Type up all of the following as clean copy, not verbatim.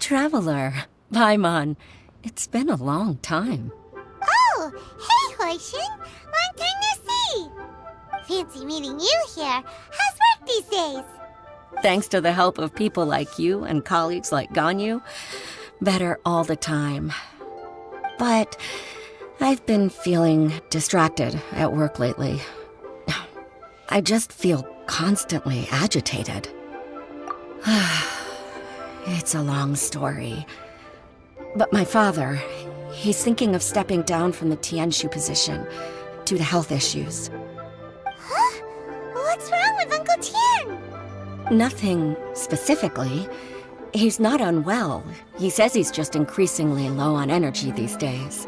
traveler. Paimon. It's been a long time. Oh, hey, Hoishin. Long time no see. Fancy meeting you here. How's work these days? Thanks to the help of people like you and colleagues like Ganyu, better all the time. But I've been feeling distracted at work lately. I just feel constantly agitated. It's a long story. But my father, he's thinking of stepping down from the Tianshu position due to health issues. Huh? What's wrong with Uncle Tian? Nothing specifically. He's not unwell. He says he's just increasingly low on energy these days.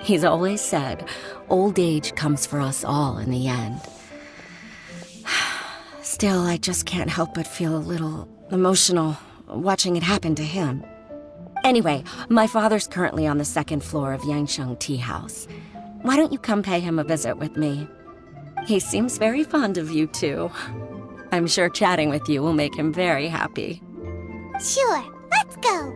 He's always said, old age comes for us all in the end. Still, I just can't help but feel a little emotional watching it happen to him. Anyway, my father's currently on the second floor of Yangsheng Tea House. Why don't you come pay him a visit with me? He seems very fond of you, too. I'm sure chatting with you will make him very happy. Sure, let's go.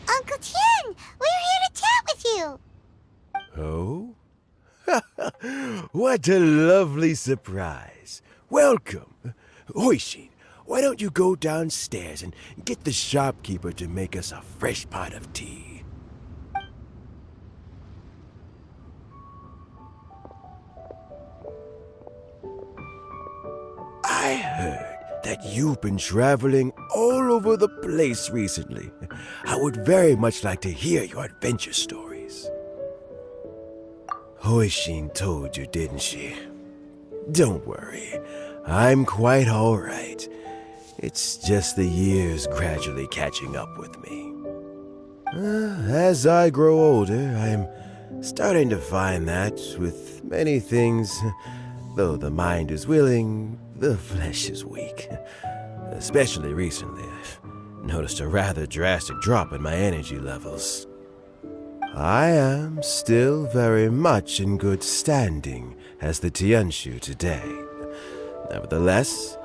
Uncle Tian, we're here to chat with you. Oh? What a lovely surprise. Welcome. Hoishin, why don't you go downstairs and get the shopkeeper to make us a fresh pot of tea? I heard that you've been traveling all over the place recently. I would very much like to hear your adventure stories. Hoishin told you, didn't she? Don't worry, I'm quite all right. It's just the years gradually catching up with me. As I grow older, I'm starting to find that with many things, though the mind is willing, the flesh is weak. Especially recently, I've noticed a rather drastic drop in my energy levels. I am still very much in good standing as the Tianshu today. Nevertheless,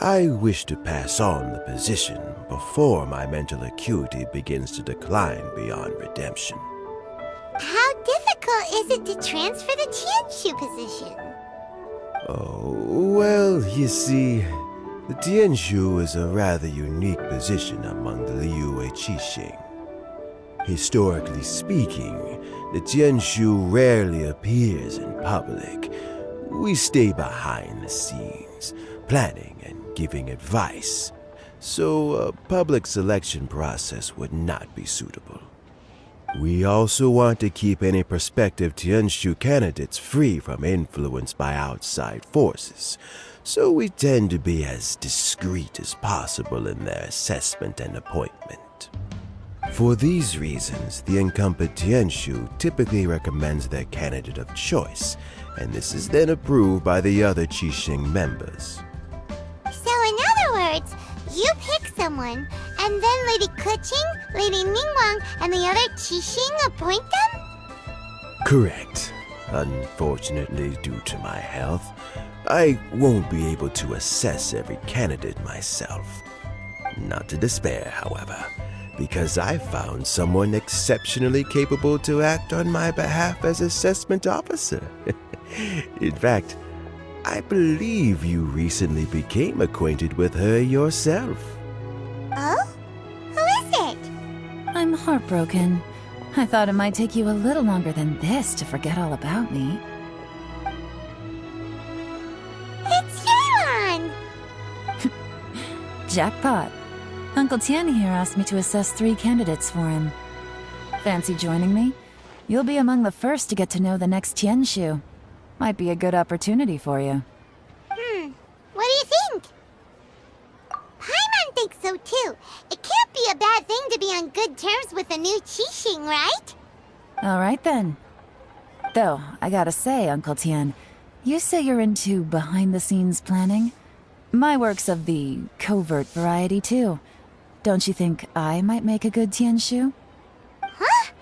I wish to pass on the position before my mental acuity begins to decline beyond redemption. How difficult is it to transfer the Tianshu position? Oh, well, you see, the Tianshu is a rather unique position among the Liyue Qixing. Historically speaking, the Tianshu rarely appears in public. We stay behind the scenes, planning and giving advice, so a public selection process would not be suitable. We also want to keep any prospective Tianshu candidates free from influence by outside forces, so we tend to be as discreet as possible in their assessment and appointment. For these reasons, the incumbent Tianshu typically recommends their candidate of choice, and this is then approved by the other Qixing members. So in other words, you pick someone, and then Lady Keqing, Lady Ningguang, and the other Qixing appoint them? Correct. Unfortunately, due to my health, I won't be able to assess every candidate myself. Not to despair, however, because I found someone exceptionally capable to act on my behalf as assessment officer. In fact, I believe you recently became acquainted with her yourself. Oh? Who is it? I'm heartbroken. I thought it might take you a little longer than this to forget all about me. It's Yelan! Jackpot. Uncle Tian here asked me to assess 3 candidates for him. Fancy joining me? You'll be among the first to get to know the next Tianshu. Might be a good opportunity for you. What do you think? Paimon thinks so too. It can't be a bad thing to be on good terms with a new Qixing, right? Alright then. Though, I gotta say, Uncle Tian, you say you're into behind-the-scenes planning? My work's of the covert variety too. Don't you think I might make a good Tianshu? Huh?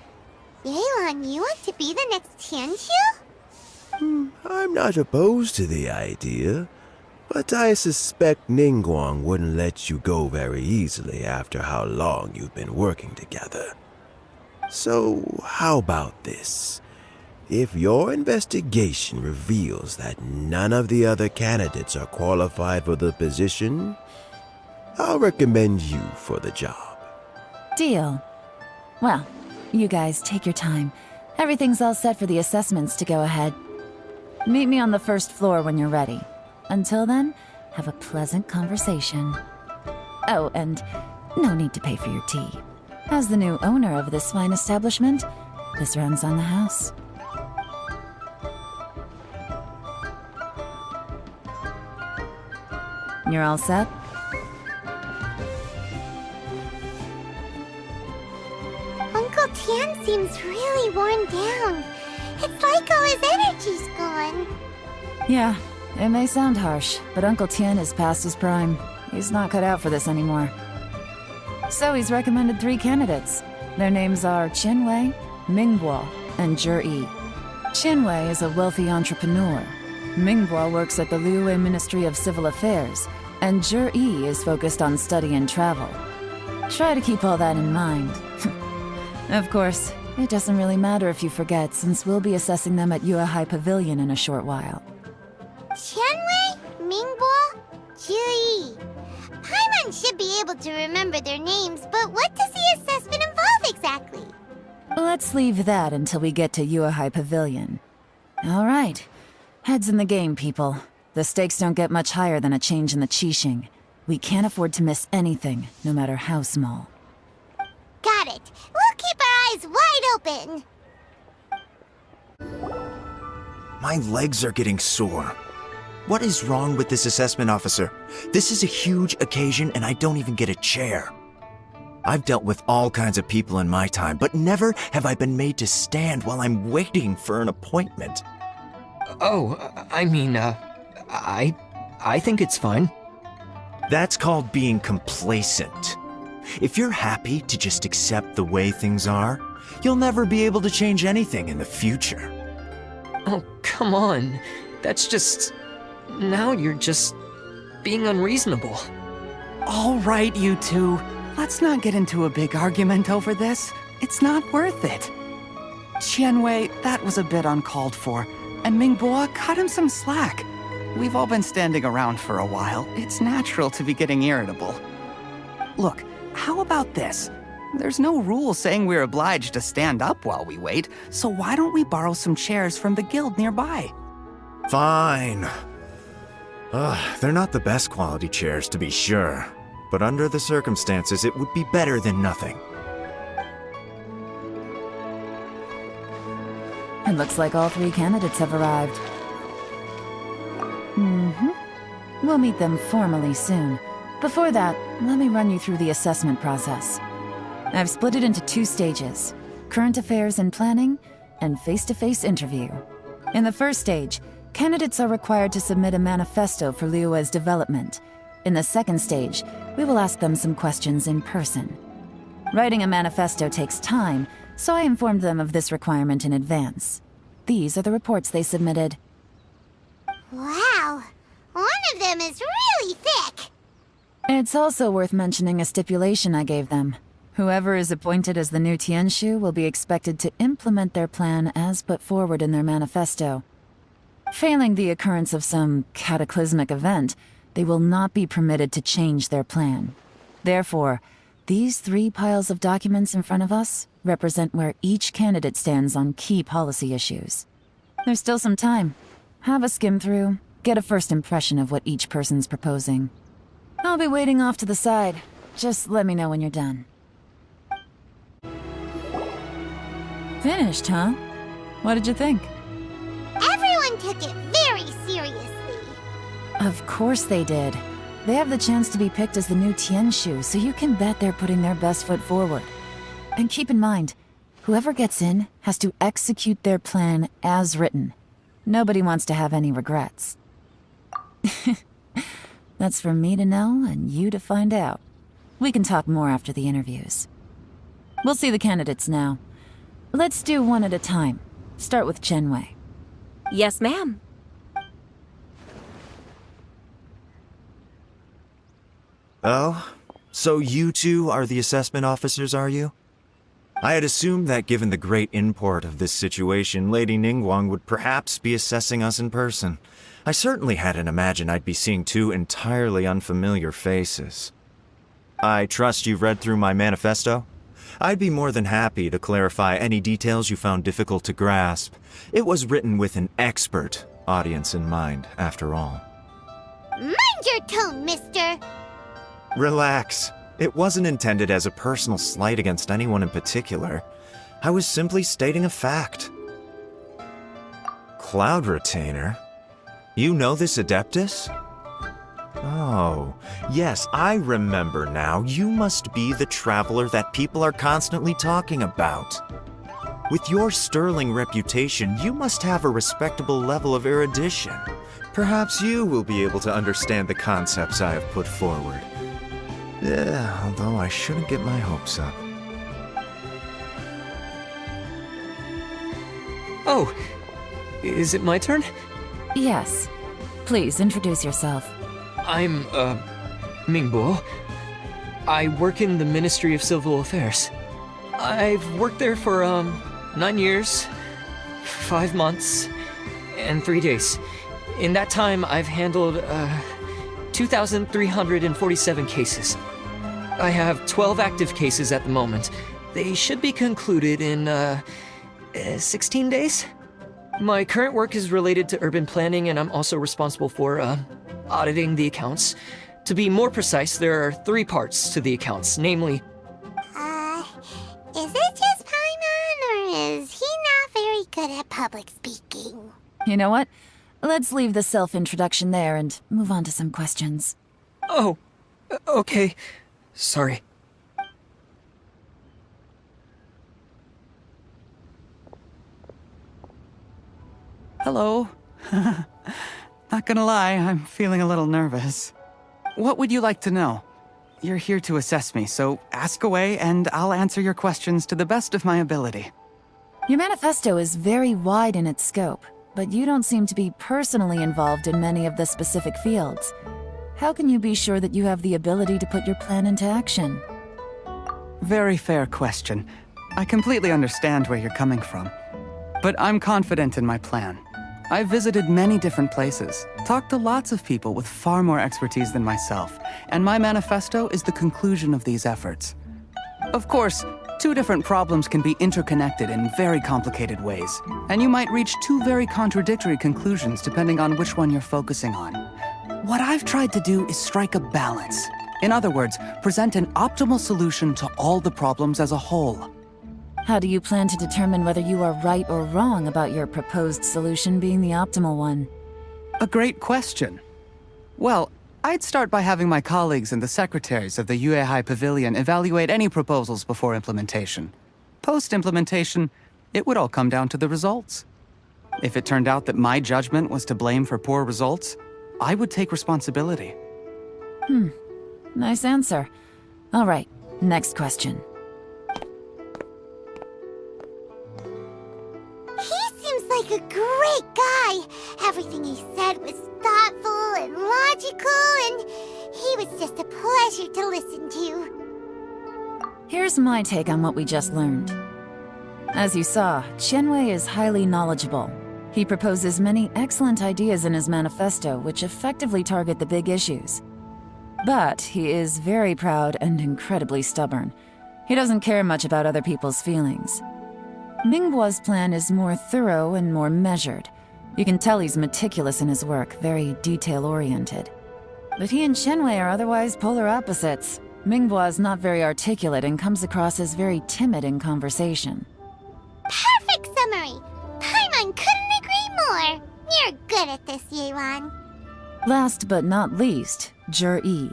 Yelan, you want to be the next Tianshu? I'm not opposed to the idea, but I suspect Ningguang wouldn't let you go very easily after how long you've been working together. So, how about this? If your investigation reveals that none of the other candidates are qualified for the position, I'll recommend you for the job. Deal. Well, you guys take your time. Everything's all set for the assessments to go ahead. Meet me on the first floor when you're ready. Until then, have a pleasant conversation. Oh, and no need to pay for your tea. As the new owner of this fine establishment, this runs on the house. You're all set? Uncle Tian seems really worn down. It's like all his energy's gone. Yeah, it may sound harsh, but Uncle Tian is past his prime. He's not cut out for this anymore. So he's recommended 3 candidates. Their names are Qinwei, Mingguo, and Zhi. Qinwei is a wealthy entrepreneur. Mingguo works at the Liyue Ministry of Civil Affairs, and Zhi is focused on study and travel. Try to keep all that in mind. Of course, it doesn't really matter if you forget, since we'll be assessing them at Yuehai Pavilion in a short while. Qianwei, Mingbo, Zhi. Paimon should be able to remember their names, but what does the assessment involve exactly? Let's leave that until we get to Yuehai Pavilion. All right. Heads in the game, people. The stakes don't get much higher than a change in the Qixing. We can't afford to miss anything, no matter how small. Got it. We'll keep our eyes wide open. My legs are getting sore. What is wrong with this assessment officer? This is a huge occasion and I don't even get a chair. I've dealt with all kinds of people in my time, but never have I been made to stand while I'm waiting for an appointment. Oh, I mean, I think it's fine. That's called being complacent. If you're happy to just accept the way things are, you'll never be able to change anything in the future. Oh, come on. That's just... Now you're just being unreasonable. All right, you two. Let's not get into a big argument over this. It's not worth it. Qianwei, that was a bit uncalled for. And Mingbo, cut him some slack. We've all been standing around for a while. It's natural to be getting irritable. Look, how about this? There's no rule saying we're obliged to stand up while we wait, so why don't we borrow some chairs from the guild nearby? Fine. They're not the best quality chairs, to be sure. But under the circumstances, it would be better than nothing. It looks like all 3 candidates have arrived. We'll meet them formally soon. Before that, let me run you through the assessment process. I've split it into 2 stages: current affairs and planning, and face-to-face interview. In the first stage, candidates are required to submit a manifesto for Liyue's development. In the second stage, we will ask them some questions in person. Writing a manifesto takes time, so I informed them of this requirement in advance. These are the reports they submitted. Wow. One of them is really thick. It's also worth mentioning a stipulation I gave them. Whoever is appointed as the new Tianshu will be expected to implement their plan as put forward in their manifesto. Failing the occurrence of some cataclysmic event, they will not be permitted to change their plan. Therefore, these 3 piles of documents in front of us represent where each candidate stands on key policy issues. There's still some time. Have a skim through, get a first impression of what each person's proposing. I'll be waiting off to the side. Just let me know when you're done. Finished, huh? What did you think? Everyone took it very seriously. Of course they did. They have the chance to be picked as the new Tianshu, so you can bet they're putting their best foot forward. And keep in mind, whoever gets in has to execute their plan as written. Nobody wants to have any regrets. That's for me to know and you to find out. We can talk more after the interviews. We'll see the candidates now. Let's do one at a time. Start with Qianwei. Yes, ma'am. Oh? So you two are the assessment officers, are you? I had assumed that given the great import of this situation, Lady Ningguang would perhaps be assessing us in person. I certainly hadn't imagined I'd be seeing two entirely unfamiliar faces. I trust you've read through my manifesto? I'd be more than happy to clarify any details you found difficult to grasp. It was written with an expert audience in mind, after all. Mind your tone, mister! Relax. It wasn't intended as a personal slight against anyone in particular. I was simply stating a fact. Cloud Retainer? You know this Adeptus? Oh, yes, I remember now. You must be the traveler that people are constantly talking about. With your sterling reputation, you must have a respectable level of erudition. Perhaps you will be able to understand the concepts I have put forward. Yeah, although I shouldn't get my hopes up. Oh, is it my turn? Yes. Please introduce yourself. I'm, Mingbo. I work in the Ministry of Civil Affairs. I've worked there for, 9 years, 5 months, and 3 days. In that time, I've handled, 2,347 cases. I have 12 active cases at the moment. They should be concluded in, 16 days? My current work is related to urban planning, and I'm also responsible for, auditing the accounts. To be more precise, there are 3 parts to the accounts, namely... Is it just Paimon, or is he not very good at public speaking? You know what? Let's leave the self-introduction there and move on to some questions. Oh, okay. Sorry. Hello. Not gonna lie, I'm feeling a little nervous. What would you like to know? You're here to assess me, so ask away and I'll answer your questions to the best of my ability. Your manifesto is very wide in its scope, but you don't seem to be personally involved in many of the specific fields. How can you be sure that you have the ability to put your plan into action? Very fair question. I completely understand where you're coming from. But I'm confident in my plan. I've visited many different places, talked to lots of people with far more expertise than myself, and my manifesto is the conclusion of these efforts. Of course, 2 different problems can be interconnected in very complicated ways, and you might reach 2 very contradictory conclusions depending on which one you're focusing on. What I've tried to do is strike a balance. In other words, present an optimal solution to all the problems as a whole. How do you plan to determine whether you are right or wrong about your proposed solution being the optimal one? A great question. Well, I'd start by having my colleagues and the secretaries of the Yuehai Pavilion evaluate any proposals before implementation. Post-implementation, it would all come down to the results. If it turned out that my judgment was to blame for poor results, I would take responsibility. Nice answer. All right, next question. He seems like a great guy. Everything he said was thoughtful and logical, and he was just a pleasure to listen to. Here's my take on what we just learned. As you saw, Qianwei is highly knowledgeable. He proposes many excellent ideas in his manifesto which effectively target the big issues. But he is very proud and incredibly stubborn. He doesn't care much about other people's feelings. Mingbo's plan is more thorough and more measured. You can tell he's meticulous in his work, very detail-oriented. But he and Qianwei are otherwise polar opposites. Mingbo is not very articulate and comes across as very timid in conversation. Perfect summary! Paimon couldn't agree more! You're good at this, Yelan. Last but not least, Yi.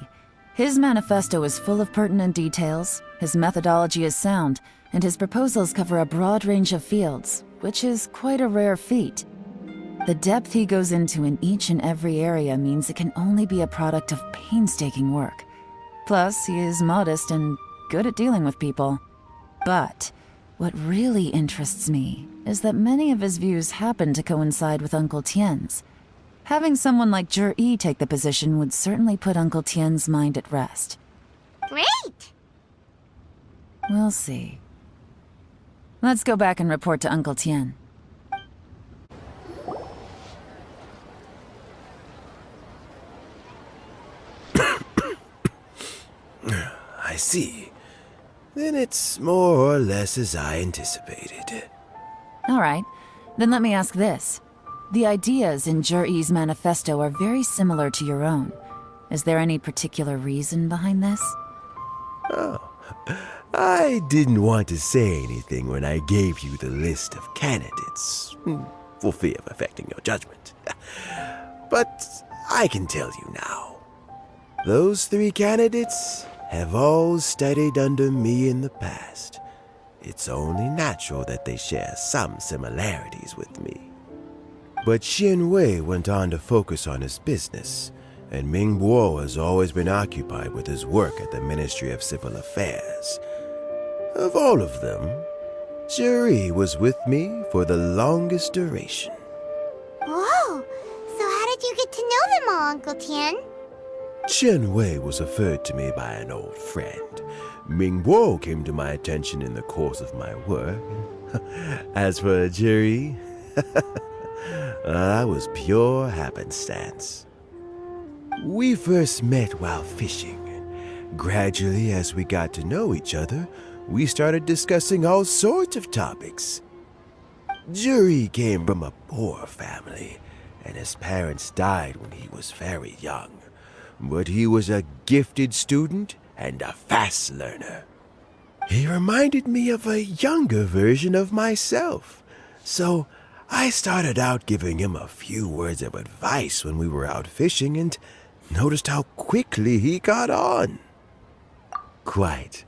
His manifesto is full of pertinent details, his methodology is sound, and his proposals cover a broad range of fields, which is quite a rare feat. The depth he goes into in each and every area means it can only be a product of painstaking work. Plus, he is modest and good at dealing with people. But what really interests me is that many of his views happen to coincide with Uncle Tien's. Having someone like Zhi take the position would certainly put Uncle Tien's mind at rest. Great! We'll see. Let's go back and report to Uncle Tien. I see. Then it's more or less as I anticipated. All right, then let me ask this. The ideas in Zhi manifesto are very similar to your own. Is there any particular reason behind this? Oh, I didn't want to say anything when I gave you the list of candidates, for fear of affecting your judgment. But I can tell you now. Those 3 candidates have all studied under me in the past. It's only natural that they share some similarities with me. But Xian Wei went on to focus on his business, and Ming Bo has always been occupied with his work at the Ministry of Civil Affairs. Of all of them, Zhi was with me for the longest duration. Whoa! So how did you get to know them all, Uncle Tien? Chen Wei was referred to me by an old friend. Ming Bo came to my attention in the course of my work. As for Zhi, that was pure happenstance. We first met while fishing. Gradually, as we got to know each other, we started discussing all sorts of topics. Zhi came from a poor family, and his parents died when he was very young. But he was a gifted student and a fast learner. He reminded me of a younger version of myself, so I started out giving him a few words of advice when we were out fishing and noticed how quickly he got on. Quite.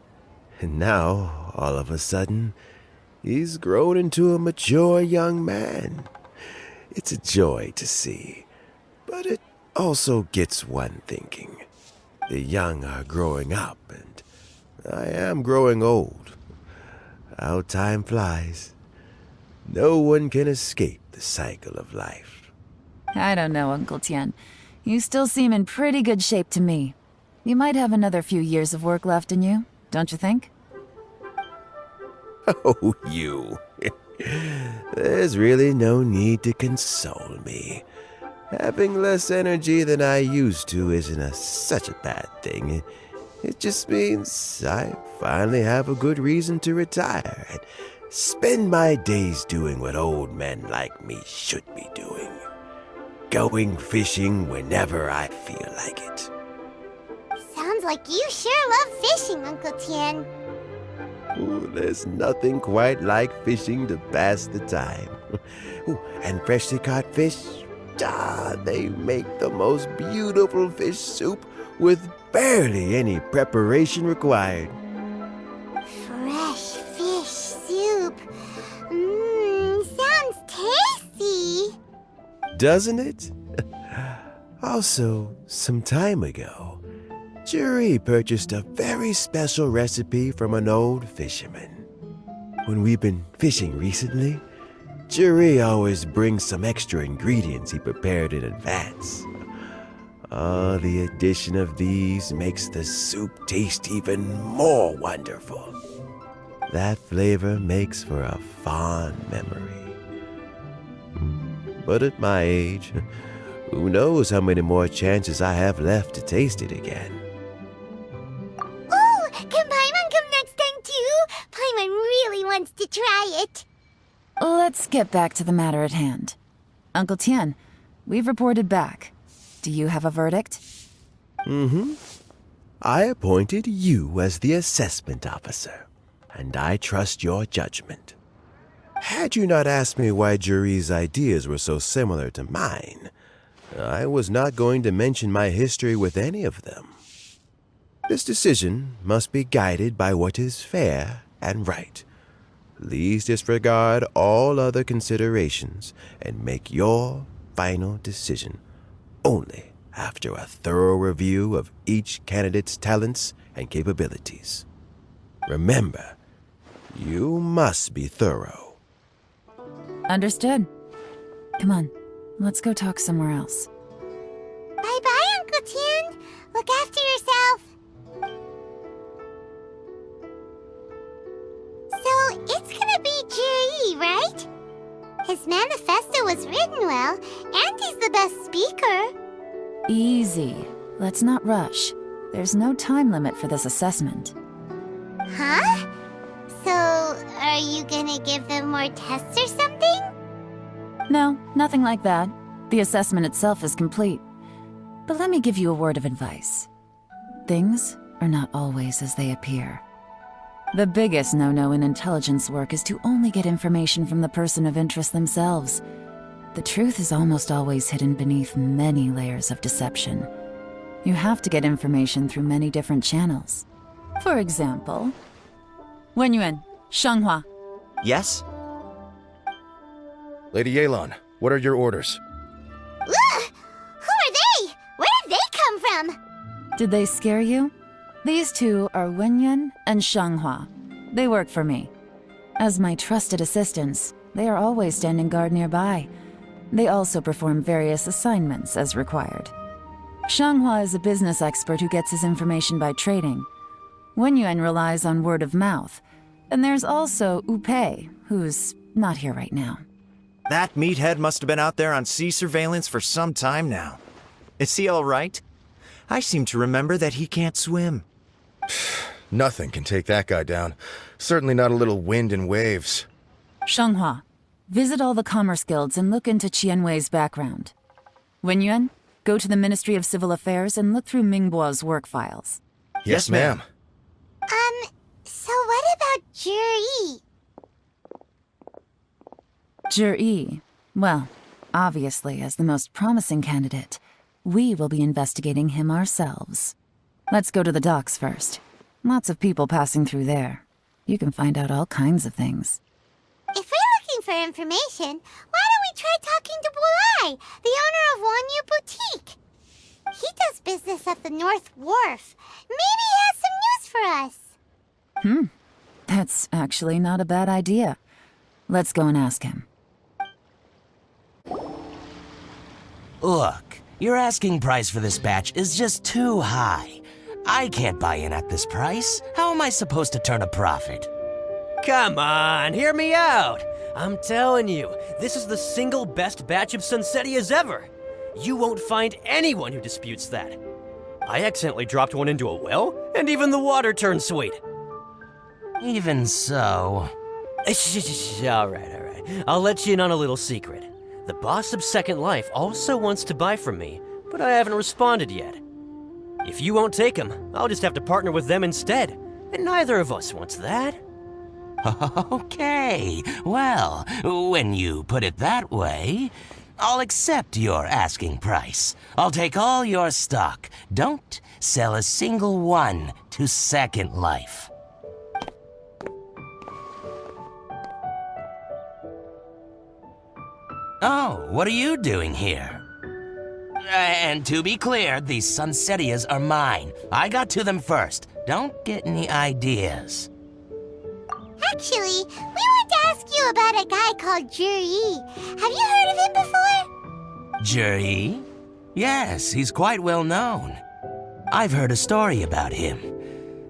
And now, all of a sudden, he's grown into a mature young man. It's a joy to see, but it also gets one thinking. The young are growing up, and I am growing old. How time flies. No one can escape the cycle of life. I don't know, Uncle Tien. You still seem in pretty good shape to me. You might have another few years of work left in you, don't you think? Oh, you. There's really no need to console me. Having less energy than I used to isn't such a bad thing. It just means I finally have a good reason to retire and spend my days doing what old men like me should be doing. Going fishing whenever I feel like it. Sounds like you sure love fishing, Uncle Tien. Ooh, there's nothing quite like fishing to pass the time. Ooh, and freshly caught fish, they make the most beautiful fish soup with barely any preparation required. Fresh fish soup. Sounds tasty. Doesn't it? Also, some time ago, Zhi purchased a very special recipe from an old fisherman. When we've been fishing recently, Zhi always brings some extra ingredients he prepared in advance. The addition of these makes the soup taste even more wonderful. That flavor makes for a fond memory. But at my age, who knows how many more chances I have left to taste it again. Oh, can Paimon come next time too? Paimon really wants to try it. Let's get back to the matter at hand. Uncle Tien, we've reported back. Do you have a verdict? I appointed you as the assessment officer, and I trust your judgment. Had you not asked me why Zhi's ideas were so similar to mine, I was not going to mention my history with any of them. This decision must be guided by what is fair and right. Please disregard all other considerations and make your final decision only after a thorough review of each candidate's talents and capabilities. Remember, you must be thorough. Understood. Come on, let's go talk somewhere else. Bye-bye, Uncle Tian. Look after yourself. So, it's gonna be Jiri, right? His manifesto was written well, and he's the best speaker. Easy. Let's not rush. There's no time limit for this assessment. Huh? So, are you gonna give them more tests or something? No, nothing like that. The assessment itself is complete. But let me give you a word of advice. Things are not always as they appear. The biggest no-no in intelligence work is to only get information from the person of interest themselves. The truth is almost always hidden beneath many layers of deception. You have to get information through many different channels. For example, Wenyuan, Shanghua. Yes? Lady Yelan, what are your orders? Ugh! Who are they? Where did they come from? Did they scare you? These two are Wenyuan and Shanghua. They work for me. As my trusted assistants, they are always standing guard nearby. They also perform various assignments as required. Shanghua is a business expert who gets his information by trading. Wenyuan relies on word of mouth. And there's also Upei, who's not here right now. That meathead must have been out there on sea surveillance for some time now. Is he all right? I seem to remember that he can't swim. Nothing can take that guy down. Certainly not a little wind and waves. Shanghua, visit all the commerce guilds and look into Qianwei's background. Wenyuan, go to the Ministry of Civil Affairs and look through Mingbo's work files. Yes, ma'am. So what about Jiri? Jiri, well, obviously as the most promising candidate, we will be investigating him ourselves. Let's go to the docks first. Lots of people passing through there. You can find out all kinds of things. If we're looking for information, why don't we try talking to Bulai, the owner of Wanyu Boutique? He does business at the North Wharf. Maybe he has some news for us. That's actually not a bad idea. Let's go and ask him. Look, your asking price for this batch is just too high. I can't buy in at this price. How am I supposed to turn a profit? Come on, hear me out. I'm telling you, this is the single best batch of Sunsettias ever. You won't find anyone who disputes that. I accidentally dropped one into a well, and even the water turned sweet. Even so... All right. I'll let you in on a little secret. The boss of Second Life also wants to buy from me, but I haven't responded yet. If you won't take him, I'll just have to partner with them instead, and neither of us wants that. Okay, well, when you put it that way, I'll accept your asking price. I'll take all your stock. Don't sell a single one to Second Life. Oh, what are you doing here? And to be clear, these Sunsettias are mine. I got to them first. Don't get any ideas. Actually, we want to ask you about a guy called Jiri. Have you heard of him before? Jiri? Yes, he's quite well known. I've heard a story about him.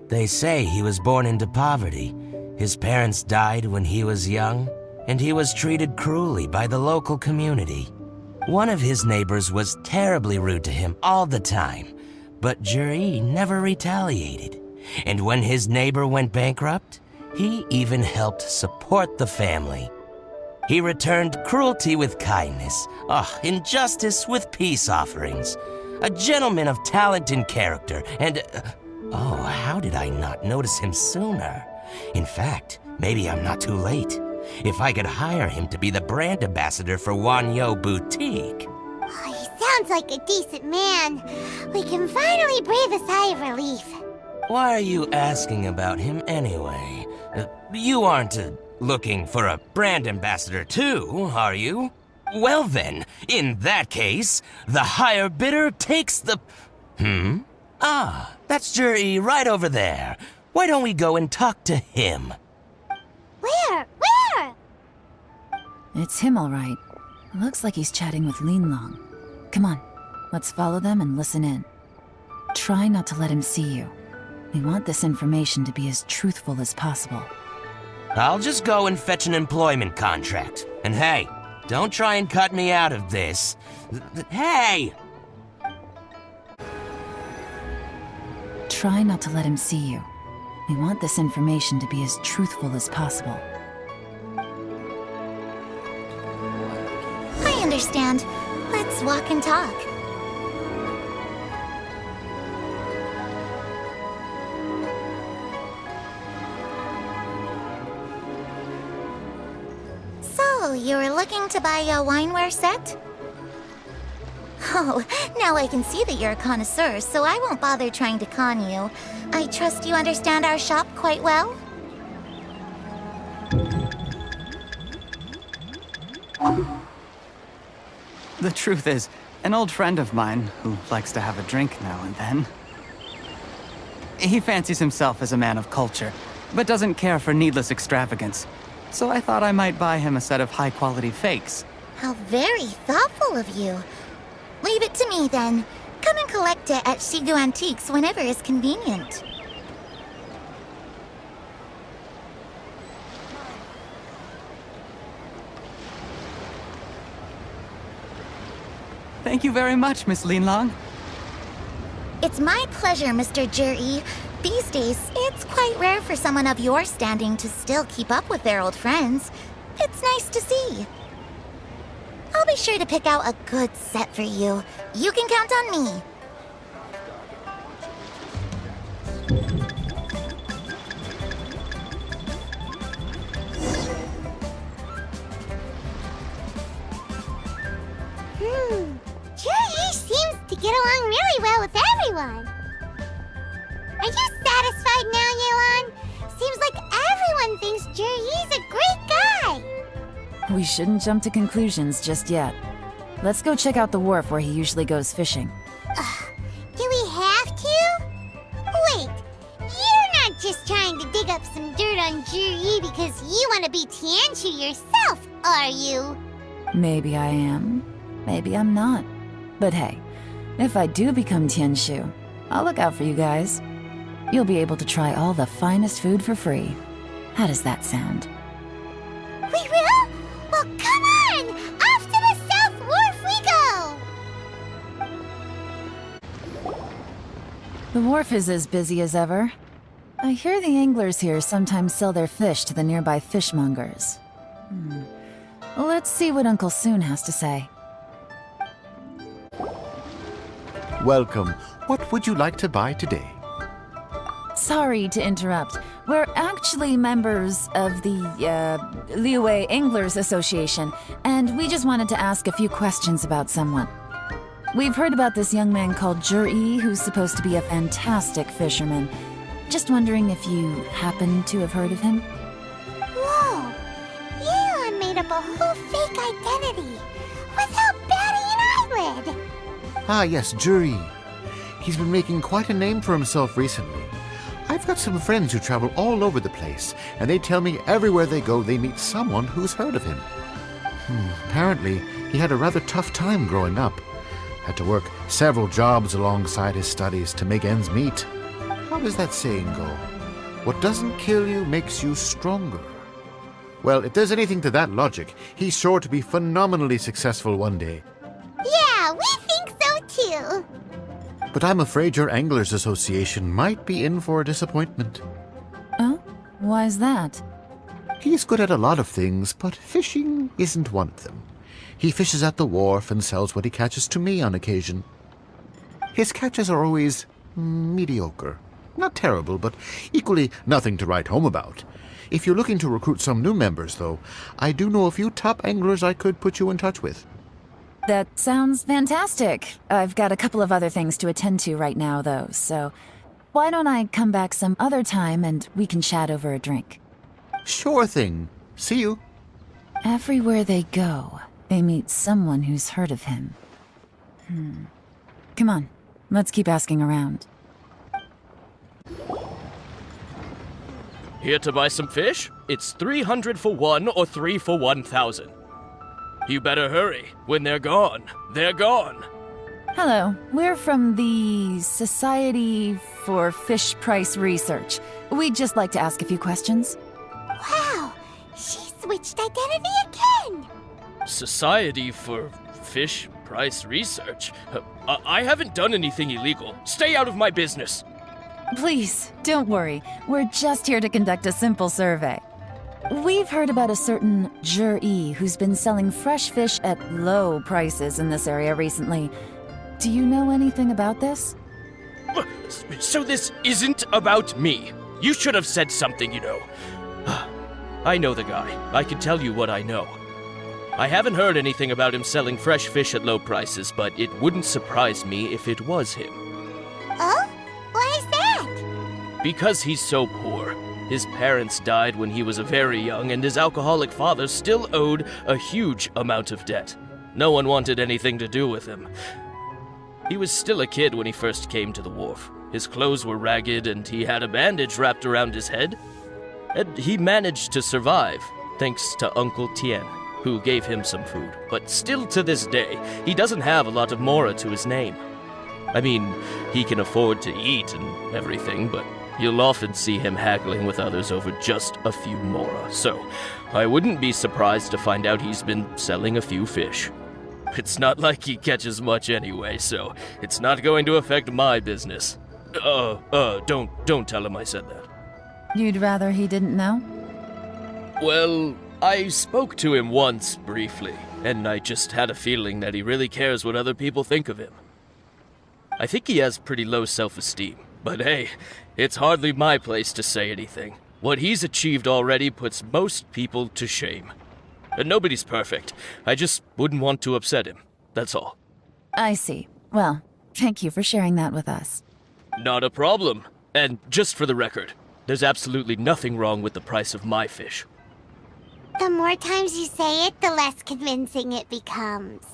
They say he was born into poverty. His parents died when he was young, and he was treated cruelly by the local community. One of his neighbors was terribly rude to him all the time, but Jiri never retaliated. And when his neighbor went bankrupt, he even helped support the family. He returned cruelty with kindness, injustice with peace offerings. A gentleman of talent and character, and... how did I not notice him sooner? In fact, maybe I'm not too late. If I could hire him to be the brand ambassador for Wanyu Boutique. Oh, he sounds like a decent man. We can finally breathe a sigh of relief. Why are you asking about him anyway? You aren't looking for a brand ambassador too, are you? Well then, in that case, the higher bidder takes the... That's Jiri right over there. Why don't we go and talk to him? Where? It's him all right. Looks like he's chatting with Yelan. Come on, let's follow them and listen in. Try not to let him see you. We want this information to be as truthful as possible. I'll just go and fetch an employment contract. And hey, don't try and cut me out of this. Hey! Try not to let him see you. We want this information to be as truthful as possible. I understand. Let's walk and talk. So, you were looking to buy a wineware set? Oh, now I can see that you're a connoisseur, so I won't bother trying to con you. I trust you understand our shop quite well? The truth is, an old friend of mine, who likes to have a drink now and then, he fancies himself as a man of culture, but doesn't care for needless extravagance. So I thought I might buy him a set of high-quality fakes. How very thoughtful of you. Leave it to me, then. Come and collect it at Shigu Antiques whenever is convenient. Thank you very much, Miss Yelan. It's my pleasure, Mr. Juri. These days, it's quite rare for someone of your standing to still keep up with their old friends. It's nice to see. I'll be sure to pick out a good set for you. You can count on me. Juri seems to get along really well with everyone. Are you satisfied now, Yelan? Seems like everyone thinks Juri's a great guy. We shouldn't jump to conclusions just yet. Let's go check out the wharf where he usually goes fishing. Do we have to? Wait, you're not just trying to dig up some dirt on Juri because you want to be Tianshu yourself, are you? Maybe I am, maybe I'm not. But hey, if I do become Tianshu, I'll look out for you guys. You'll be able to try all the finest food for free. How does that sound? We will? Well, come on! Off to the South Wharf we go! The wharf is as busy as ever. I hear the anglers here sometimes sell their fish to the nearby fishmongers. Let's see what Uncle Soon has to say. Welcome. What would you like to buy today? Sorry to interrupt. We're actually members of the, Liyue Anglers Association, and we just wanted to ask a few questions about someone. We've heard about this young man called Juri, who's supposed to be a fantastic fisherman. Just wondering if you happen to have heard of him? Whoa! Yelan made up a whole fake identity without batting an eyelid! Ah, yes, Juri. He's been making quite a name for himself recently. I've got some friends who travel all over the place, and they tell me everywhere they go they meet someone who's heard of him. Apparently, he had a rather tough time growing up. Had to work several jobs alongside his studies to make ends meet. How does that saying go? What doesn't kill you makes you stronger. Well, if there's anything to that logic, he's sure to be phenomenally successful one day. Yeah, we think so too! But I'm afraid your Anglers Association might be in for a disappointment. Oh? Why's that? He's good at a lot of things, but fishing isn't one of them. He fishes at the wharf and sells what he catches to me on occasion. His catches are always mediocre. Not terrible, but equally nothing to write home about. If you're looking to recruit some new members, though, I do know a few top anglers I could put you in touch with. That sounds fantastic. I've got a couple of other things to attend to right now, though, so why don't I come back some other time and we can chat over a drink? Sure thing. See you. Everywhere they go, they meet someone who's heard of him. Come on, let's keep asking around. Here to buy some fish? It's 300 for 1 or 3 for 1,000. You better hurry. When they're gone, they're gone. Hello, we're from the Society for Fish Price Research. We'd just like to ask a few questions. Wow, she switched identity again! Society for Fish Price Research? I haven't done anything illegal. Stay out of my business. Please, don't worry. We're just here to conduct a simple survey. We've heard about a certain Jur-E who's been selling fresh fish at low prices in this area recently. Do you know anything about this? So this isn't about me. You should have said something, you know. I know the guy. I can tell you what I know. I haven't heard anything about him selling fresh fish at low prices, but it wouldn't surprise me if it was him. Oh? Why is that? Because he's so poor. His parents died when he was very young, and his alcoholic father still owed a huge amount of debt. No one wanted anything to do with him. He was still a kid when he first came to the wharf. His clothes were ragged, and he had a bandage wrapped around his head. And he managed to survive, thanks to Uncle Tien, who gave him some food. But still to this day, he doesn't have a lot of mora to his name. I mean, he can afford to eat and everything, but you'll often see him haggling with others over just a few mora. So, I wouldn't be surprised to find out he's been selling a few fish. It's not like he catches much anyway, so it's not going to affect my business. Don't tell him I said that. You'd rather he didn't know? Well, I spoke to him once, briefly, and I just had a feeling that he really cares what other people think of him. I think he has pretty low self-esteem, but hey, it's hardly my place to say anything. What he's achieved already puts most people to shame. And nobody's perfect. I just wouldn't want to upset him, that's all. I see. Well, thank you for sharing that with us. Not a problem. And just for the record, there's absolutely nothing wrong with the price of my fish. The more times you say it, the less convincing it becomes.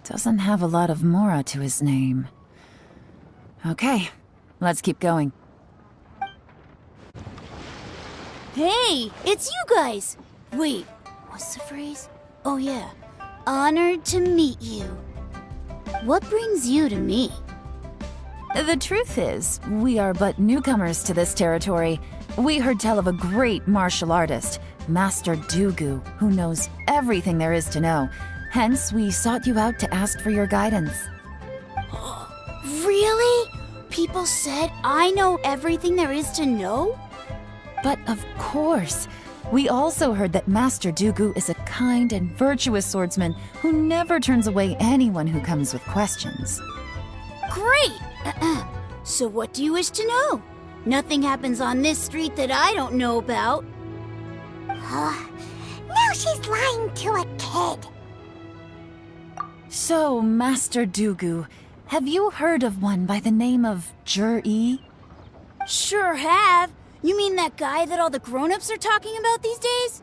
Doesn't have a lot of mora to his name. Okay, let's keep going. Hey, it's you guys! Wait, what's the phrase? Oh yeah, honored to meet you. What brings you to me? The truth is, we are but newcomers to this territory. We heard tell of a great martial artist, Master Dugu, who knows everything there is to know. Hence, we sought you out to ask for your guidance. Really? People said I know everything there is to know? But of course, we also heard that Master Dugu is a kind and virtuous swordsman who never turns away anyone who comes with questions. Great! So what do you wish to know? Nothing happens on this street that I don't know about. Now she's lying to a kid. So, Master Dugu, have you heard of one by the name of Jur-E? Sure have. You mean that guy that all the grown-ups are talking about these days?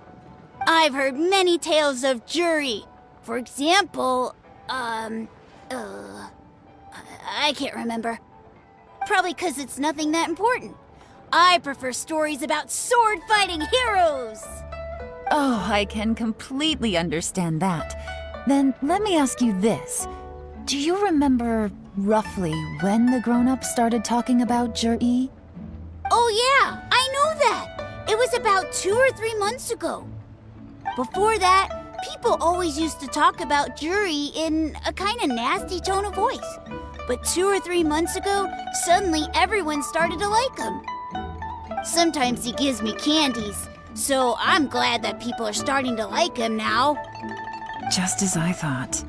I've heard many tales of Jur-E. For example, I can't remember. Probably 'cause it's nothing that important. I prefer stories about sword-fighting heroes! Oh, I can completely understand that. Then let me ask you this. Do you remember roughly when the grown-ups started talking about Jur-E? Oh yeah, I know that! It was about 2 or 3 months ago. Before that, people always used to talk about Jur-E in a kind of nasty tone of voice. But 2 or 3 months ago, suddenly everyone started to like him. Sometimes he gives me candies, so I'm glad that people are starting to like him now. Just as I thought.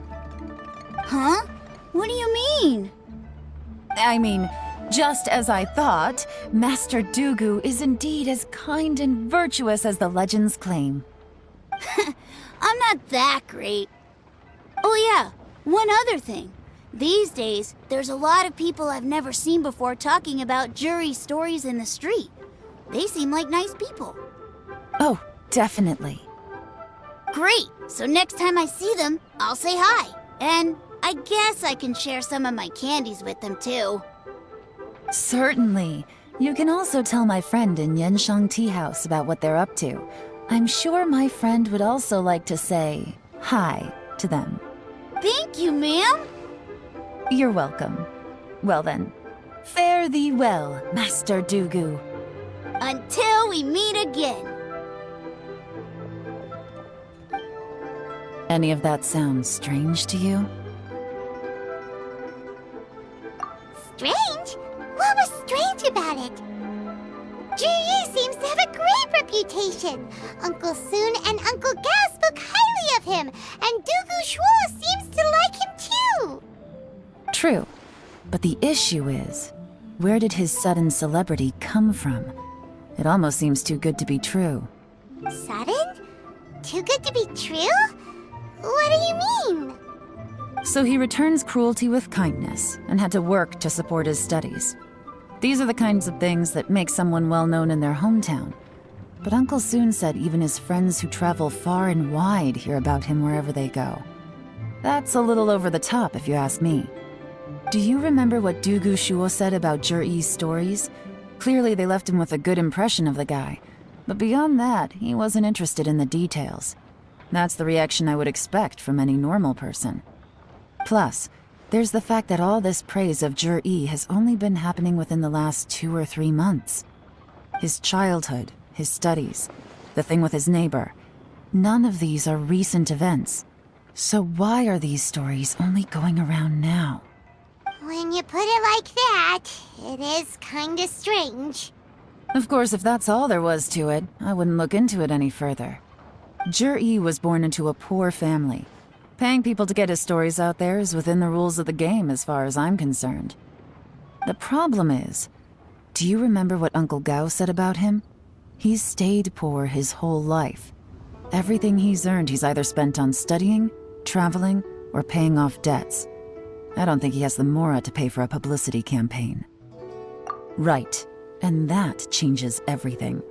Huh? What do you mean? I mean, just as I thought, Master Dugu is indeed as kind and virtuous as the legends claim. I'm not that great. Oh yeah, one other thing. These days, there's a lot of people I've never seen before talking about Jur-E stories in the street. They seem like nice people. Oh, definitely. Great! So next time I see them, I'll say hi. And I guess I can share some of my candies with them too. Certainly. You can also tell my friend in Yenshang Tea House about what they're up to. I'm sure my friend would also like to say hi to them. Thank you, ma'am. You're welcome. Well then, fare thee well, Master Dugu. Until we meet again. Any of that sound strange to you? Strange? What was strange about it? Juyi seems to have a great reputation. Uncle Soon and Uncle Gao spoke highly of him, and Dugu Shuo seems to like him too. True, but the issue is, where did his sudden celebrity come from? It almost seems too good to be true. Sudden? Too good to be true? What do you mean? So he returns cruelty with kindness and had to work to support his studies. These are the kinds of things that make someone well known in their hometown. But Uncle Soon said even his friends who travel far and wide hear about him wherever they go. That's a little over the top, if you ask me. Do you remember what Dugu Shuo said about Zhiyi's stories? Clearly they left him with a good impression of the guy. But beyond that, he wasn't interested in the details. That's the reaction I would expect from any normal person. Plus, there's the fact that all this praise of Zhiyi has only been happening within the last 2 or 3 months. His childhood, his studies, the thing with his neighbor. None of these are recent events. So why are these stories only going around now? When you put it like that, it is kinda strange. Of course, if that's all there was to it, I wouldn't look into it any further. Zhiyi was born into a poor family. Paying people to get his stories out there is within the rules of the game as far as I'm concerned. The problem is, do you remember what Uncle Gao said about him? He's stayed poor his whole life. Everything he's earned he's either spent on studying, traveling, or paying off debts. I don't think he has the mora to pay for a publicity campaign. Right, and that changes everything.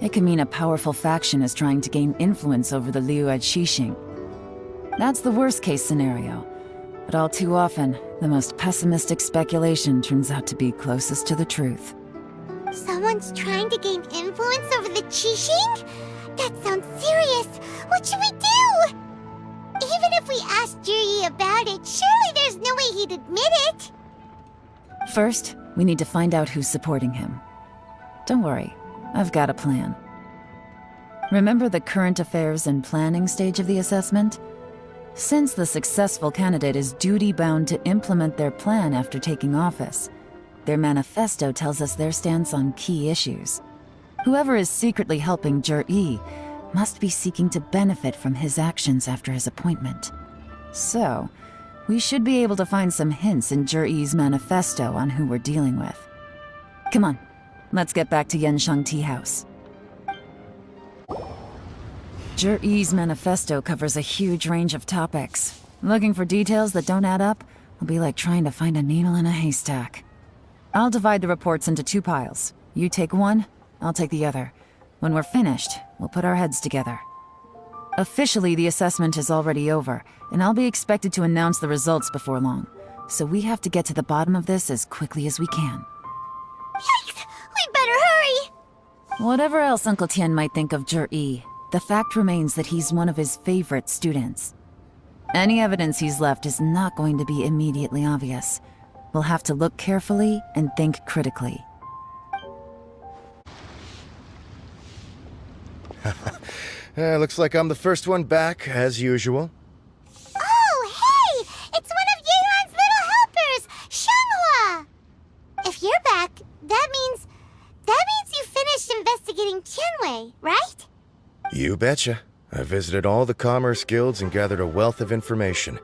It can mean a powerful faction is trying to gain influence over the Liu at Xixing. That's the worst-case scenario. But all too often, the most pessimistic speculation turns out to be closest to the truth. Someone's trying to gain influence over the Qixing? That sounds serious. What should we do? Even if we asked Juyi about it, surely there's no way he'd admit it. First, we need to find out who's supporting him. Don't worry, I've got a plan. Remember the current affairs and planning stage of the assessment? Since the successful candidate is duty-bound to implement their plan after taking office, their manifesto tells us their stance on key issues. Whoever is secretly helping Zhiyi must be seeking to benefit from his actions after his appointment. So, we should be able to find some hints in Zhiyi's manifesto on who we're dealing with. Come on, let's get back to Yenshang Tea House. Zhiyi's manifesto covers a huge range of topics. Looking for details that don't add up will be like trying to find a needle in a haystack. I'll divide the reports into 2 piles. You take one, I'll take the other. When we're finished, we'll put our heads together. Officially, the assessment is already over, and I'll be expected to announce the results before long. So we have to get to the bottom of this as quickly as we can. Yikes! We better hurry! Whatever else Uncle Tian might think of Zhiyi, the fact remains that he's one of his favorite students. Any evidence he's left is not going to be immediately obvious. We'll have to look carefully and think critically. Looks like I'm the first one back, as usual. Oh, hey! It's one of Yelan's little helpers, Shanghua! If you're back, that means you finished investigating Tianwei, right? You betcha. I visited all the commerce guilds and gathered a wealth of information.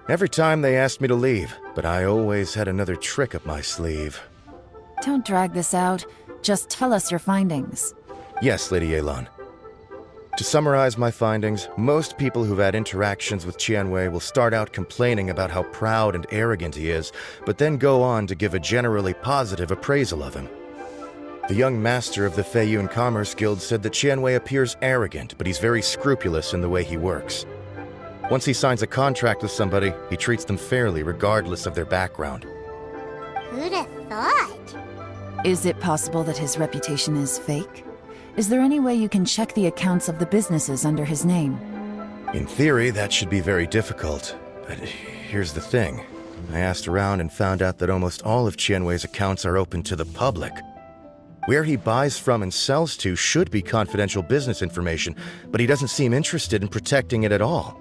Every time they asked me to leave, but I always had another trick up my sleeve. Don't drag this out. Just tell us your findings. Yes, Lady Yelan. To summarize my findings, most people who've had interactions with Tianwei will start out complaining about how proud and arrogant he is, but then go on to give a generally positive appraisal of him. The young master of the Feiyun Commerce Guild said that Tianwei appears arrogant, but he's very scrupulous in the way he works. Once he signs a contract with somebody, he treats them fairly regardless of their background. Who'd have thought? Is it possible that his reputation is fake? is there any way you can check the accounts of the businesses under his name? In theory, that should be very difficult. But here's the thing. I asked around and found out that almost all of Qianwei's accounts are open to the public. Where he buys from and sells to should be confidential business information, but he doesn't seem interested in protecting it at all.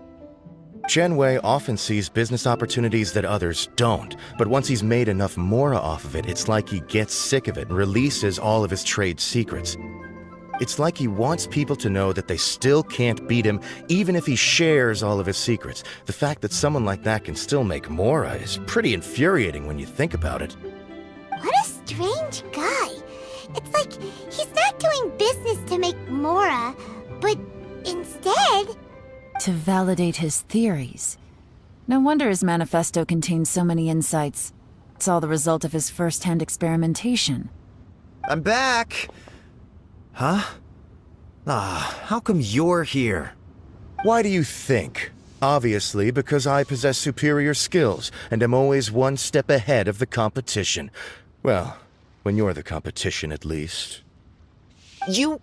Qianwei often sees business opportunities that others don't, but once he's made enough mora off of it, it's like he gets sick of it and releases all of his trade secrets. It's like he wants people to know that they still can't beat him, even if he shares all of his secrets. The fact that someone like that can still make mora is pretty infuriating when you think about it. What a strange guy. It's like he's not doing business to make mora, but instead... To validate his theories. No wonder his manifesto contains so many insights. It's all the result of his first-hand experimentation. I'm back! Huh? How come you're here? Why do you think? Obviously, because I possess superior skills and am always one step ahead of the competition. Well, when you're the competition, at least. You...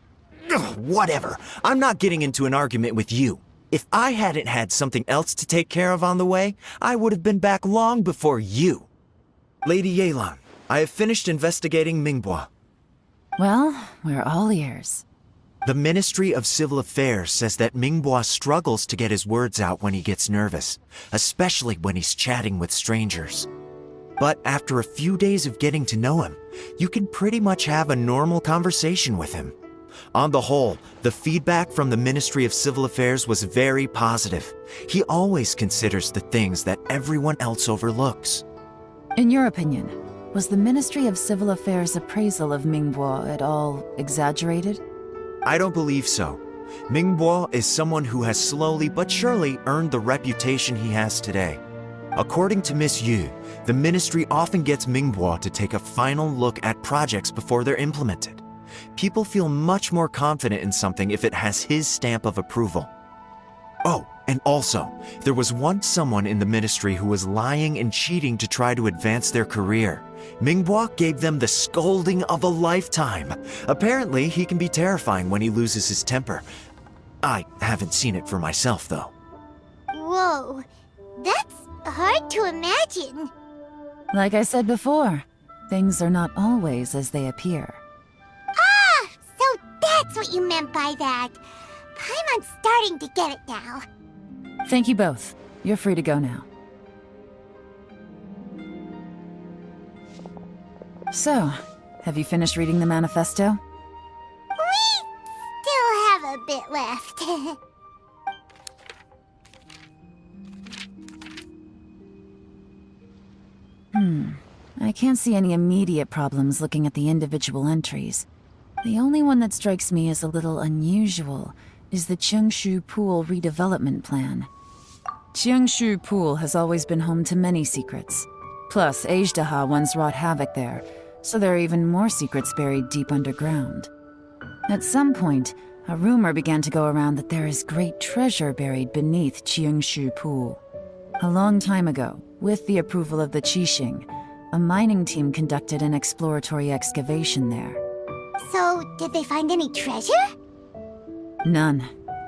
Ugh, whatever. I'm not getting into an argument with you. If I hadn't had something else to take care of on the way, I would have been back long before you. Lady Yelan, I have finished investigating Mingbo. Well, we're all ears. The Ministry of Civil Affairs says that Mingbo struggles to get his words out when he gets nervous, especially when he's chatting with strangers. But after a few days of getting to know him, you can pretty much have a normal conversation with him. On the whole, the feedback from the Ministry of Civil Affairs was very positive. He always considers the things that everyone else overlooks. In your opinion, was the Ministry of Civil Affairs' appraisal of Mingbo at all exaggerated? I don't believe so. Mingbo is someone who has slowly but surely earned the reputation he has today. According to Miss Yu, the ministry often gets Mingbo to take a final look at projects before they're implemented. People feel much more confident in something if it has his stamp of approval. Oh, and also, there was once someone in the ministry who was lying and cheating to try to advance their career. Mingbo gave them the scolding of a lifetime. Apparently, he can be terrifying when he loses his temper. I haven't seen it for myself, though. Whoa, that's hard to imagine. Like I said before, things are not always as they appear. Ah, so that's what you meant by that. Paimon's starting to get it now. Thank you both. You're free to go now. So, have you finished reading the manifesto? We still have a bit left. I can't see any immediate problems looking at the individual entries. The only one that strikes me as a little unusual is the Cheongshu Pool redevelopment plan. Cheongshu Pool has always been home to many secrets. Plus, Ajdaha once wrought havoc there, so there are even more secrets buried deep underground. At some point, a rumor began to go around that there is great treasure buried beneath Cheongshu Pool. A long time ago, with the approval of the Qixing, a mining team conducted an exploratory excavation there. So, did they find any treasure? None.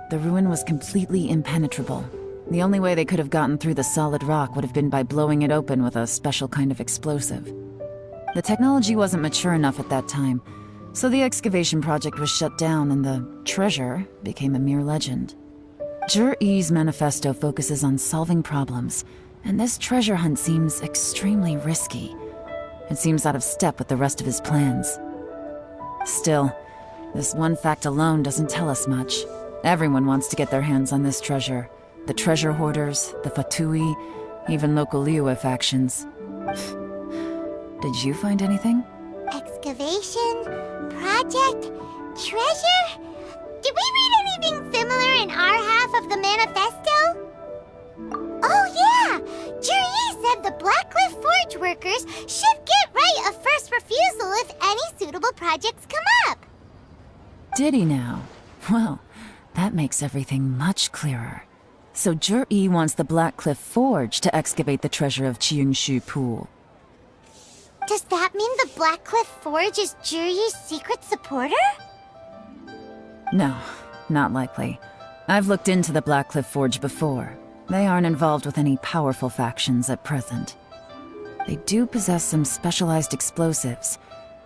The ruin was completely impenetrable. The only way they could have gotten through the solid rock would have been by blowing it open with a special kind of explosive. The technology wasn't mature enough at that time, so the excavation project was shut down and the treasure became a mere legend. Zhi-Yi's manifesto focuses on solving problems, and this treasure hunt seems extremely risky. It seems out of step with the rest of his plans. Still, this one fact alone doesn't tell us much. Everyone wants to get their hands on this treasure. The treasure hoarders, the Fatui, even local Liyue factions. Did you find anything? Excavation? Project? Treasure? Did we read anything similar in our half of the manifesto? Oh yeah! Zhi-Yi said the Blackcliff Forge workers should get right of first refusal if any suitable projects come up. Did he now? Well, that makes everything much clearer. So Zhi-Yi wants the Blackcliff Forge to excavate the treasure of Cheongshu Pool. Does that mean the Blackcliff Forge is Zhi-Yi's secret supporter? No, not likely. I've looked into the Blackcliff Forge before. They aren't involved with any powerful factions at present. They do possess some specialized explosives,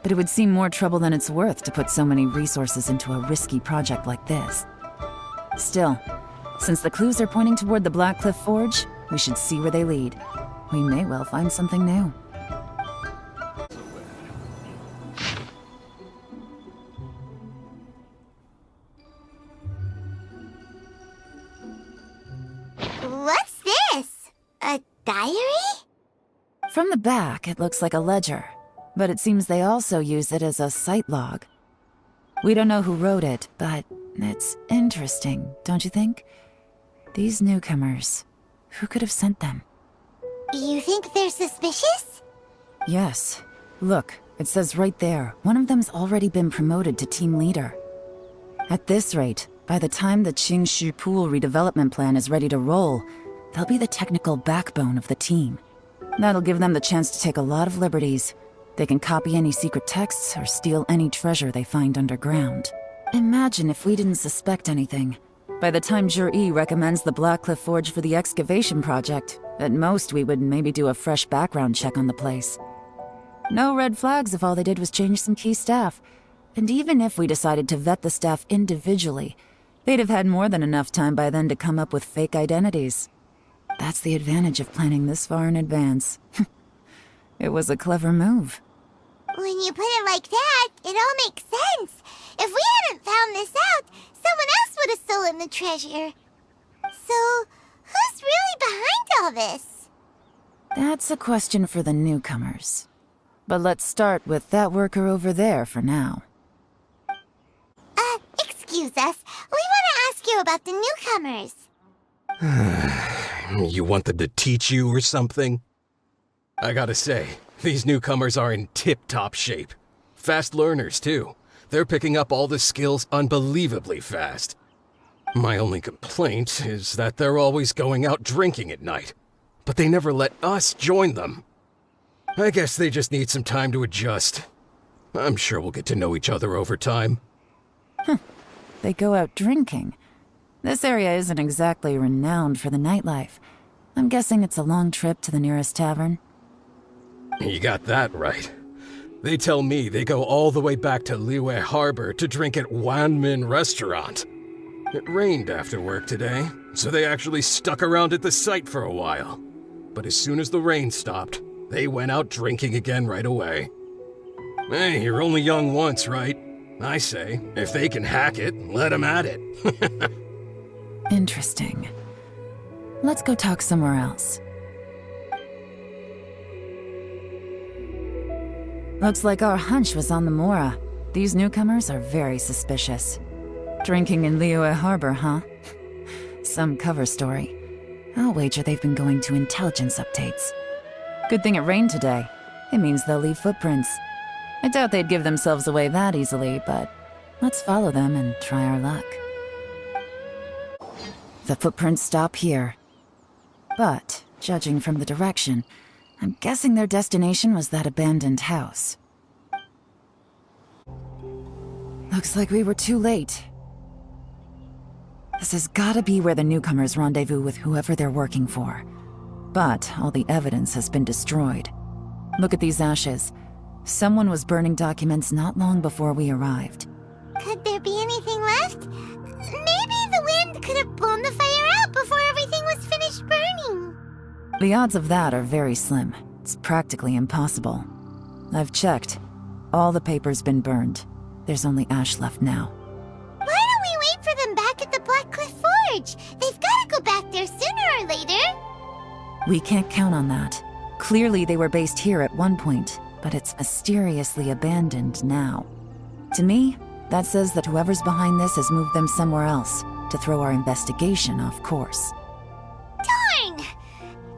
but it would seem more trouble than it's worth to put so many resources into a risky project like this. Still, since the clues are pointing toward the Blackcliff Forge, we should see where they lead. We may well find something new. What's this? A diary? From the back, it looks like a ledger, but it seems they also use it as a site log. We don't know who wrote it, but it's interesting, don't you think? These newcomers, who could have sent them? You think they're suspicious? Yes. Look, it says right there, one of them's already been promoted to team leader. At this rate, by the time the Qingshu Pool redevelopment plan is ready to roll, they'll be the technical backbone of the team. That'll give them the chance to take a lot of liberties. They can copy any secret texts or steal any treasure they find underground. Imagine if we didn't suspect anything. By the time Jur-E recommends the Blackcliff Forge for the excavation project, at most we would maybe do a fresh background check on the place. No red flags if all they did was change some key staff. And even if we decided to vet the staff individually, they'd have had more than enough time by then to come up with fake identities. That's the advantage of planning this far in advance. It was a clever move. When you put it like that, it all makes sense. If we hadn't found this out, someone else would have stolen the treasure. So, who's really behind all this? That's a question for the newcomers. But let's start with that worker over there for now. Excuse us. We want to ask you about the newcomers. You want them to teach you or something? I gotta say, these newcomers are in tip-top shape. Fast learners, too. They're picking up all the skills unbelievably fast. My only complaint is that they're always going out drinking at night. But they never let us join them. I guess they just need some time to adjust. I'm sure we'll get to know each other over time. They go out drinking. This area isn't exactly renowned for the nightlife. I'm guessing it's a long trip to the nearest tavern. You got that right. They tell me they go all the way back to Liyue Harbor to drink at Wanmin Restaurant. It rained after work today, so they actually stuck around at the site for a while. But as soon as the rain stopped, they went out drinking again right away. Hey, you're only young once, right? I say, if they can hack it, let them at it. Interesting. Let's go talk somewhere else. Looks like our hunch was on the Mora. These newcomers are very suspicious. Drinking in Liyue Harbor, huh? Some cover story. I'll wager they've been going to intelligence updates. Good thing it rained today. It means they'll leave footprints. I doubt they'd give themselves away that easily, but let's follow them and try our luck. The footprints stop here. But, judging from the direction, I'm guessing their destination was that abandoned house. Looks like we were too late. This has gotta be where the newcomers rendezvous with whoever they're working for. But all the evidence has been destroyed. Look at these ashes. Someone was burning documents not long before we arrived. Could there be anything left? Maybe the wind could have blown the fire out before everything was finished burning. The odds of that are very slim. It's practically impossible. I've checked. All the paper's been burned. There's only ash left now. Why don't we wait for them back at the Blackcliff Forge? They've got to go back there sooner or later. We can't count on that. Clearly they were based here at one point, but it's mysteriously abandoned now. To me, that says that whoever's behind this has moved them somewhere else to throw our investigation off course. Darn!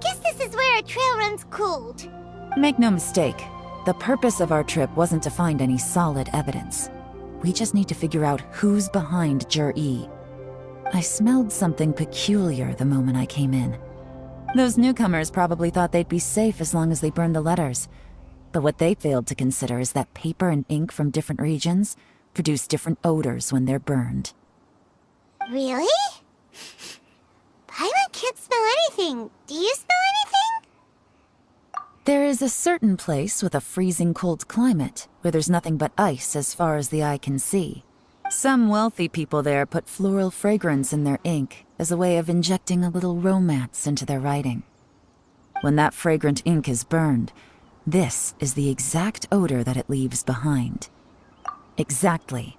Guess this is where our trail runs cold. Make no mistake, the purpose of our trip wasn't to find any solid evidence. We just need to figure out who's behind Jur-E. I smelled something peculiar the moment I came in. Those newcomers probably thought they'd be safe as long as they burned the letters. But what they failed to consider is that paper and ink from different regions produce different odors when they're burned. Really? Paimon can't smell anything. Do you smell anything? There is a certain place with a freezing cold climate where there's nothing but ice as far as the eye can see. Some wealthy people there put floral fragrance in their ink as a way of injecting a little romance into their writing. When that fragrant ink is burned, this is the exact odor that it leaves behind. Exactly.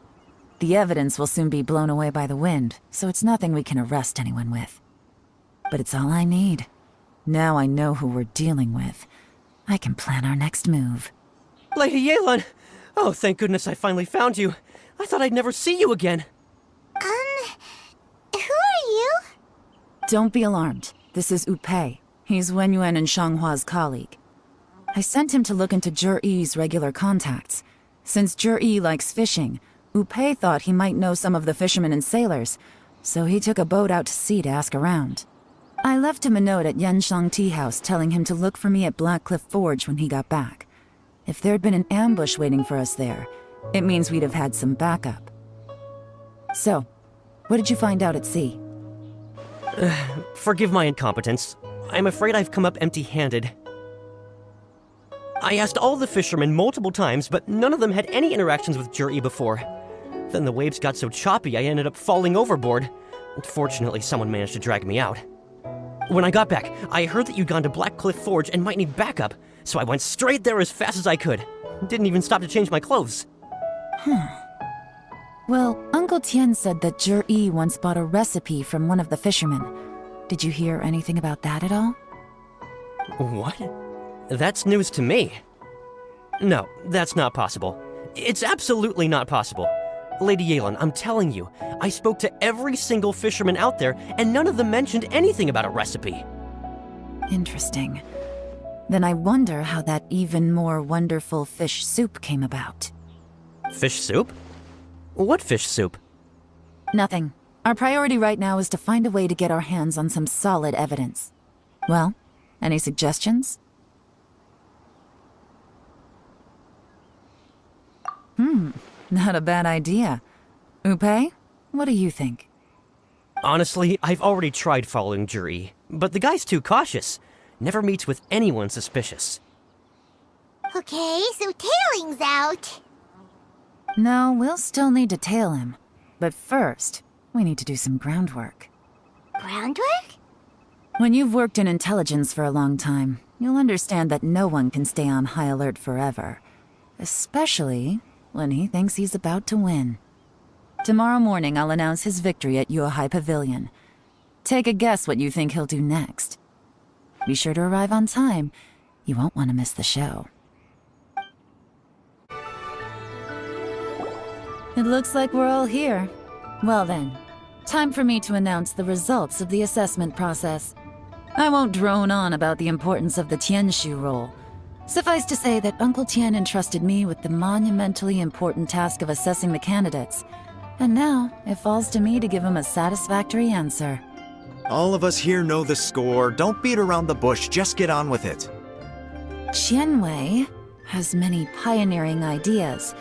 The evidence will soon be blown away by the wind, so it's nothing we can arrest anyone with. But it's all I need. Now I know who we're dealing with. I can plan our next move. Lady Yelan! Oh, thank goodness I finally found you. I thought I'd never see you again. Who are you? Don't be alarmed. This is Upei. He's Wenyuan and Shanghua's colleague. I sent him to look into Zhi-Yi's regular contacts. Since Zhi-Yi likes fishing, Upei thought he might know some of the fishermen and sailors, so he took a boat out to sea to ask around. I left him a note at Yenshang Tea House telling him to look for me at Blackcliff Forge when he got back. If there'd been an ambush waiting for us there, it means we'd have had some backup. So, what did you find out at sea? Forgive my incompetence. I'm afraid I've come up empty-handed. I asked all the fishermen multiple times, but none of them had any interactions with Zhi-Yi before. Then the waves got so choppy I ended up falling overboard. Fortunately, someone managed to drag me out. When I got back, I heard that you'd gone to Blackcliff Forge and might need backup, so I went straight there as fast as I could. Didn't even stop to change my clothes. Well, Uncle Tian said that Zhi-Yi once bought a recipe from one of the fishermen. Did you hear anything about that at all? What? That's news to me. No, that's not possible. It's absolutely not possible. Lady Yelan, I'm telling you, I spoke to every single fisherman out there, and none of them mentioned anything about a recipe. Interesting. Then I wonder how that even more wonderful fish soup came about. Fish soup? What fish soup? Nothing. Our priority right now is to find a way to get our hands on some solid evidence. Well, any suggestions? Not a bad idea. Upei, what do you think? Honestly, I've already tried following Zhi-Yi, but the guy's too cautious. Never meets with anyone suspicious. Okay, so tailing's out. No, we'll still need to tail him. But first, we need to do some groundwork. Groundwork? When you've worked in intelligence for a long time, you'll understand that no one can stay on high alert forever. Especially when he thinks he's about to win. Tomorrow morning, I'll announce his victory at Yuehai Pavilion. Take a guess what you think he'll do next. Be sure to arrive on time. You won't want to miss the show. It looks like we're all here. Well then, time for me to announce the results of the assessment process. I won't drone on about the importance of the Tianshu role. Suffice to say that Uncle Tian entrusted me with the monumentally important task of assessing the candidates. And now, it falls to me to give him a satisfactory answer. All of us here know the score. Don't beat around the bush, just get on with it. Qianwei has many pioneering ideas,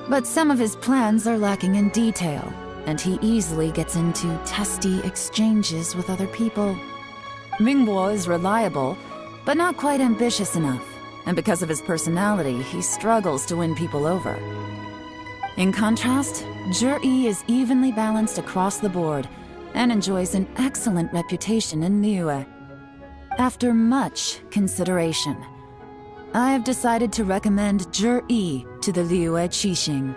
but some of his plans are lacking in detail, and he easily gets into testy exchanges with other people. Mingbo is reliable, but not quite ambitious enough, and because of his personality, he struggles to win people over. In contrast, Zhi-Yi is evenly balanced across the board, and enjoys an excellent reputation in Liyue. After much consideration, I have decided to recommend Zhi-Yi to the Liyue Qixing.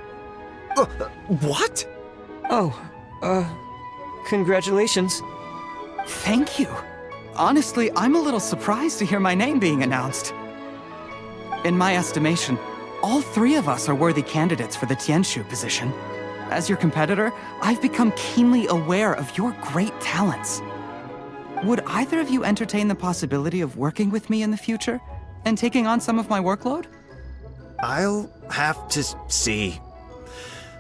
What? Congratulations. Thank you. Honestly, I'm a little surprised to hear my name being announced. In my estimation, all three of us are worthy candidates for the Tianshu position. As your competitor, I've become keenly aware of your great talents. Would either of you entertain the possibility of working with me in the future and taking on some of my workload? I'll have to see.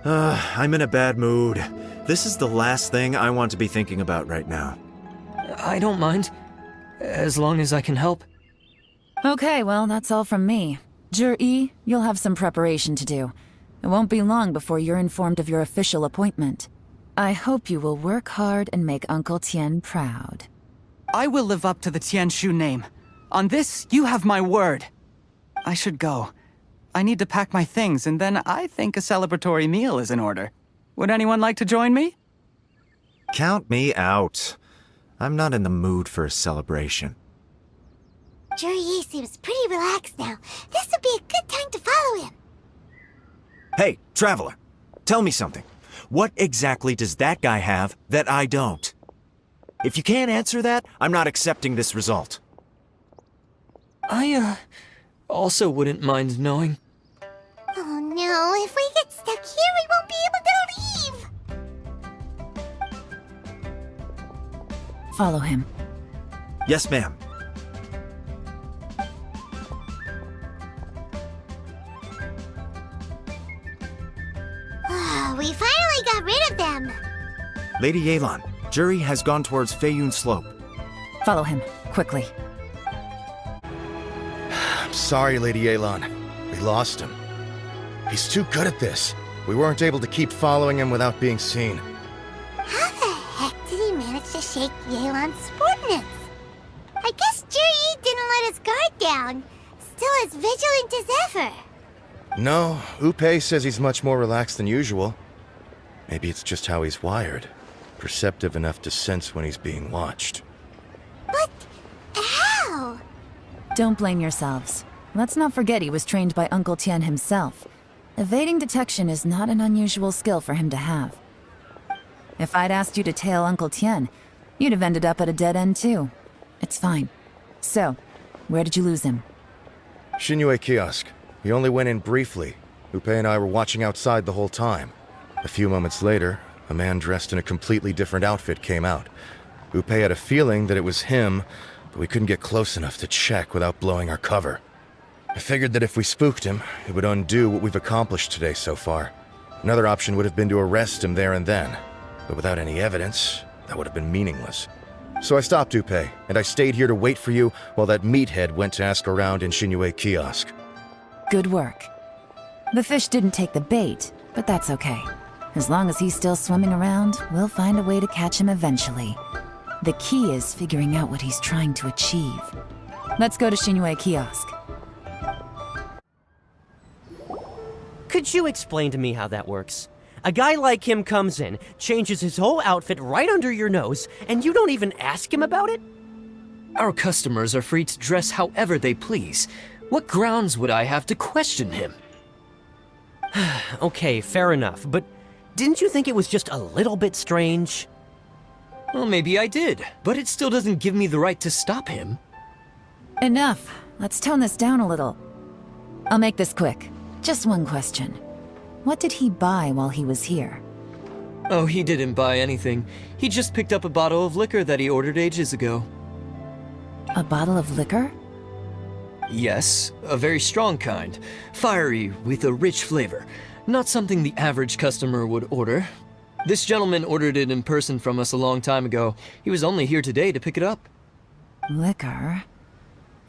I'm in a bad mood. This is the last thing I want to be thinking about right now. I don't mind, as long as I can help. Okay, well, that's all from me. Zhi-Yi, you'll have some preparation to do. It won't be long before you're informed of your official appointment. I hope you will work hard and make Uncle Tien proud. I will live up to the Tianshu name. On this, you have my word. I should go. I need to pack my things, and then I think a celebratory meal is in order. Would anyone like to join me? Count me out. I'm not in the mood for a celebration. Juri seems pretty relaxed now. This would be a good time to follow him. Hey, Traveler, tell me something. What exactly does that guy have that I don't? If you can't answer that, I'm not accepting this result. I, also wouldn't mind knowing. Oh no, if we get stuck here, we won't be able to leave! Follow him. Yes, ma'am. We finally got rid of them! Lady Yelan, Juri has gone towards Feiyun Slope. Follow him, quickly. I'm sorry, Lady Yelan. We lost him. He's too good at this. We weren't able to keep following him without being seen. How the heck did he manage to shake Yelan's sportness? I guess Juri didn't let his guard down. Still as vigilant as ever. No, Upe says he's much more relaxed than usual. Maybe it's just how he's wired. Perceptive enough to sense when he's being watched. But how? Don't blame yourselves. Let's not forget he was trained by Uncle Tien himself. Evading detection is not an unusual skill for him to have. If I'd asked you to tail Uncle Tien, you'd have ended up at a dead end too. It's fine. So, where did you lose him? Xinyue Kiosk. He only went in briefly. Upe and I were watching outside the whole time. A few moments later, a man dressed in a completely different outfit came out. Upe had a feeling that it was him, but we couldn't get close enough to check without blowing our cover. I figured that if we spooked him, it would undo what we've accomplished today so far. Another option would have been to arrest him there and then, but without any evidence, that would have been meaningless. So I stopped Upe, and I stayed here to wait for you while that meathead went to ask around in Xinyue Kiosk. Good work. The fish didn't take the bait, but that's okay. As long as he's still swimming around, we'll find a way to catch him eventually. The key is figuring out what he's trying to achieve. Let's go to Xinyue Kiosk. Could you explain to me how that works? A guy like him comes in, changes his whole outfit right under your nose, and you don't even ask him about it? Our customers are free to dress however they please. What grounds would I have to question him? Okay, fair enough, but didn't you think it was just a little bit strange? Well, maybe I did, but it still doesn't give me the right to stop him. Enough. Let's tone this down a little. I'll make this quick. Just one question. What did he buy while he was here? Oh, he didn't buy anything. He just picked up a bottle of liquor that he ordered ages ago. A bottle of liquor? Yes, a very strong kind. Fiery, with a rich flavor. Not something the average customer would order. This gentleman ordered it in person from us a long time ago. He was only here today to pick it up. Liquor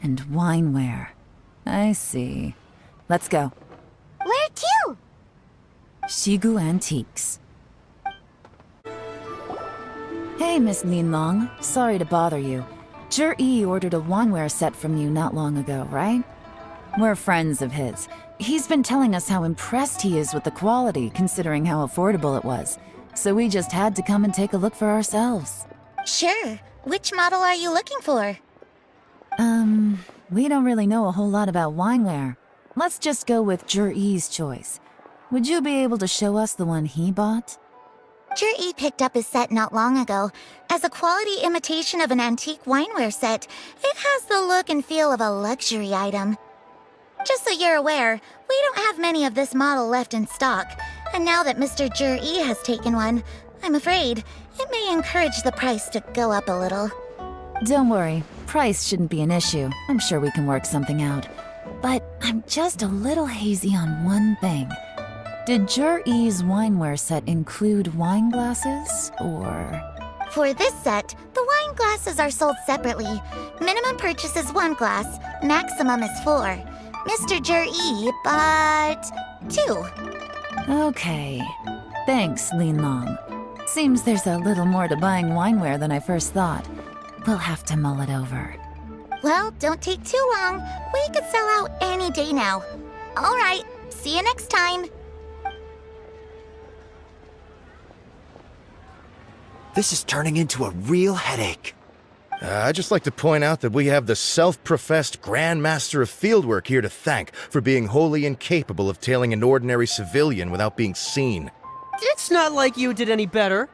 and wineware. I see. Let's go. Where to? Shigu Antiques. Hey, Miss Lin Long. Sorry to bother you. Juri ordered a wineware set from you not long ago, right? We're friends of his. He's been telling us how impressed he is with the quality, considering how affordable it was. So we just had to come and take a look for ourselves. Sure. Which model are you looking for? We don't really know a whole lot about wineware. Let's just go with Juri's choice. Would you be able to show us the one he bought? Juri picked up his set not long ago. As a quality imitation of an antique wineware set, it has the look and feel of a luxury item. Just so you're aware, we don't have many of this model left in stock, and now that Mr. Juri has taken one, I'm afraid it may encourage the price to go up a little. Don't worry, price shouldn't be an issue. I'm sure we can work something out. But I'm just a little hazy on one thing. Did Juri's wineware set include wine glasses, or...? For this set, the wine glasses are sold separately. Minimum purchase is 1 glass, maximum is 4. Mr. Juri bought 2. Okay. Thanks, Lin Long. Seems there's a little more to buying wineware than I first thought. We'll have to mull it over. Well, don't take too long. We could sell out any day now. All right, see you next time. This is turning into a real headache. I'd just like to point out that we have the self-professed Grand Master of Fieldwork here to thank for being wholly incapable of tailing an ordinary civilian without being seen. It's not like you did any better.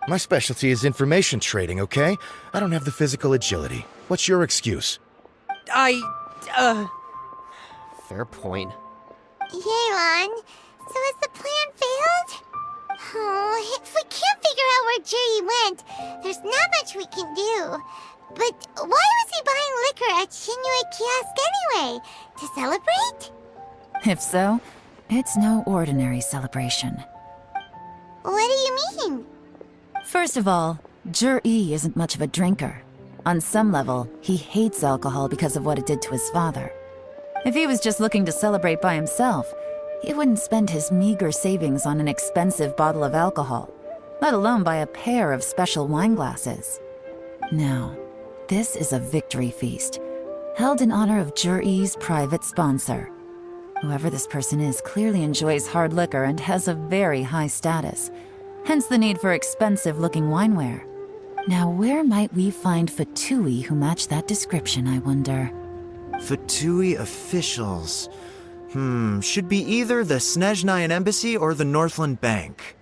My specialty is information trading, okay? I don't have the physical agility. What's your excuse? Fair point. Yelan, so has the plan failed? Oh, if we can't figure out where Jerry went, there's not much we can do. But why was he buying liquor at Shinue Kiosk anyway? To celebrate? If so, it's no ordinary celebration. What do you mean? First of all, Jur-E isn't much of a drinker. On some level, he hates alcohol because of what it did to his father. If he was just looking to celebrate by himself, he wouldn't spend his meager savings on an expensive bottle of alcohol, let alone buy a pair of special wine glasses. No, this is a victory feast, held in honor of Jur-E's private sponsor. Whoever this person is clearly enjoys hard liquor and has a very high status, hence the need for expensive-looking wineware. Now, where might we find Fatui who match that description, I wonder? Fatui officials. Should be either the Snezhnayan Embassy or the Northland Bank.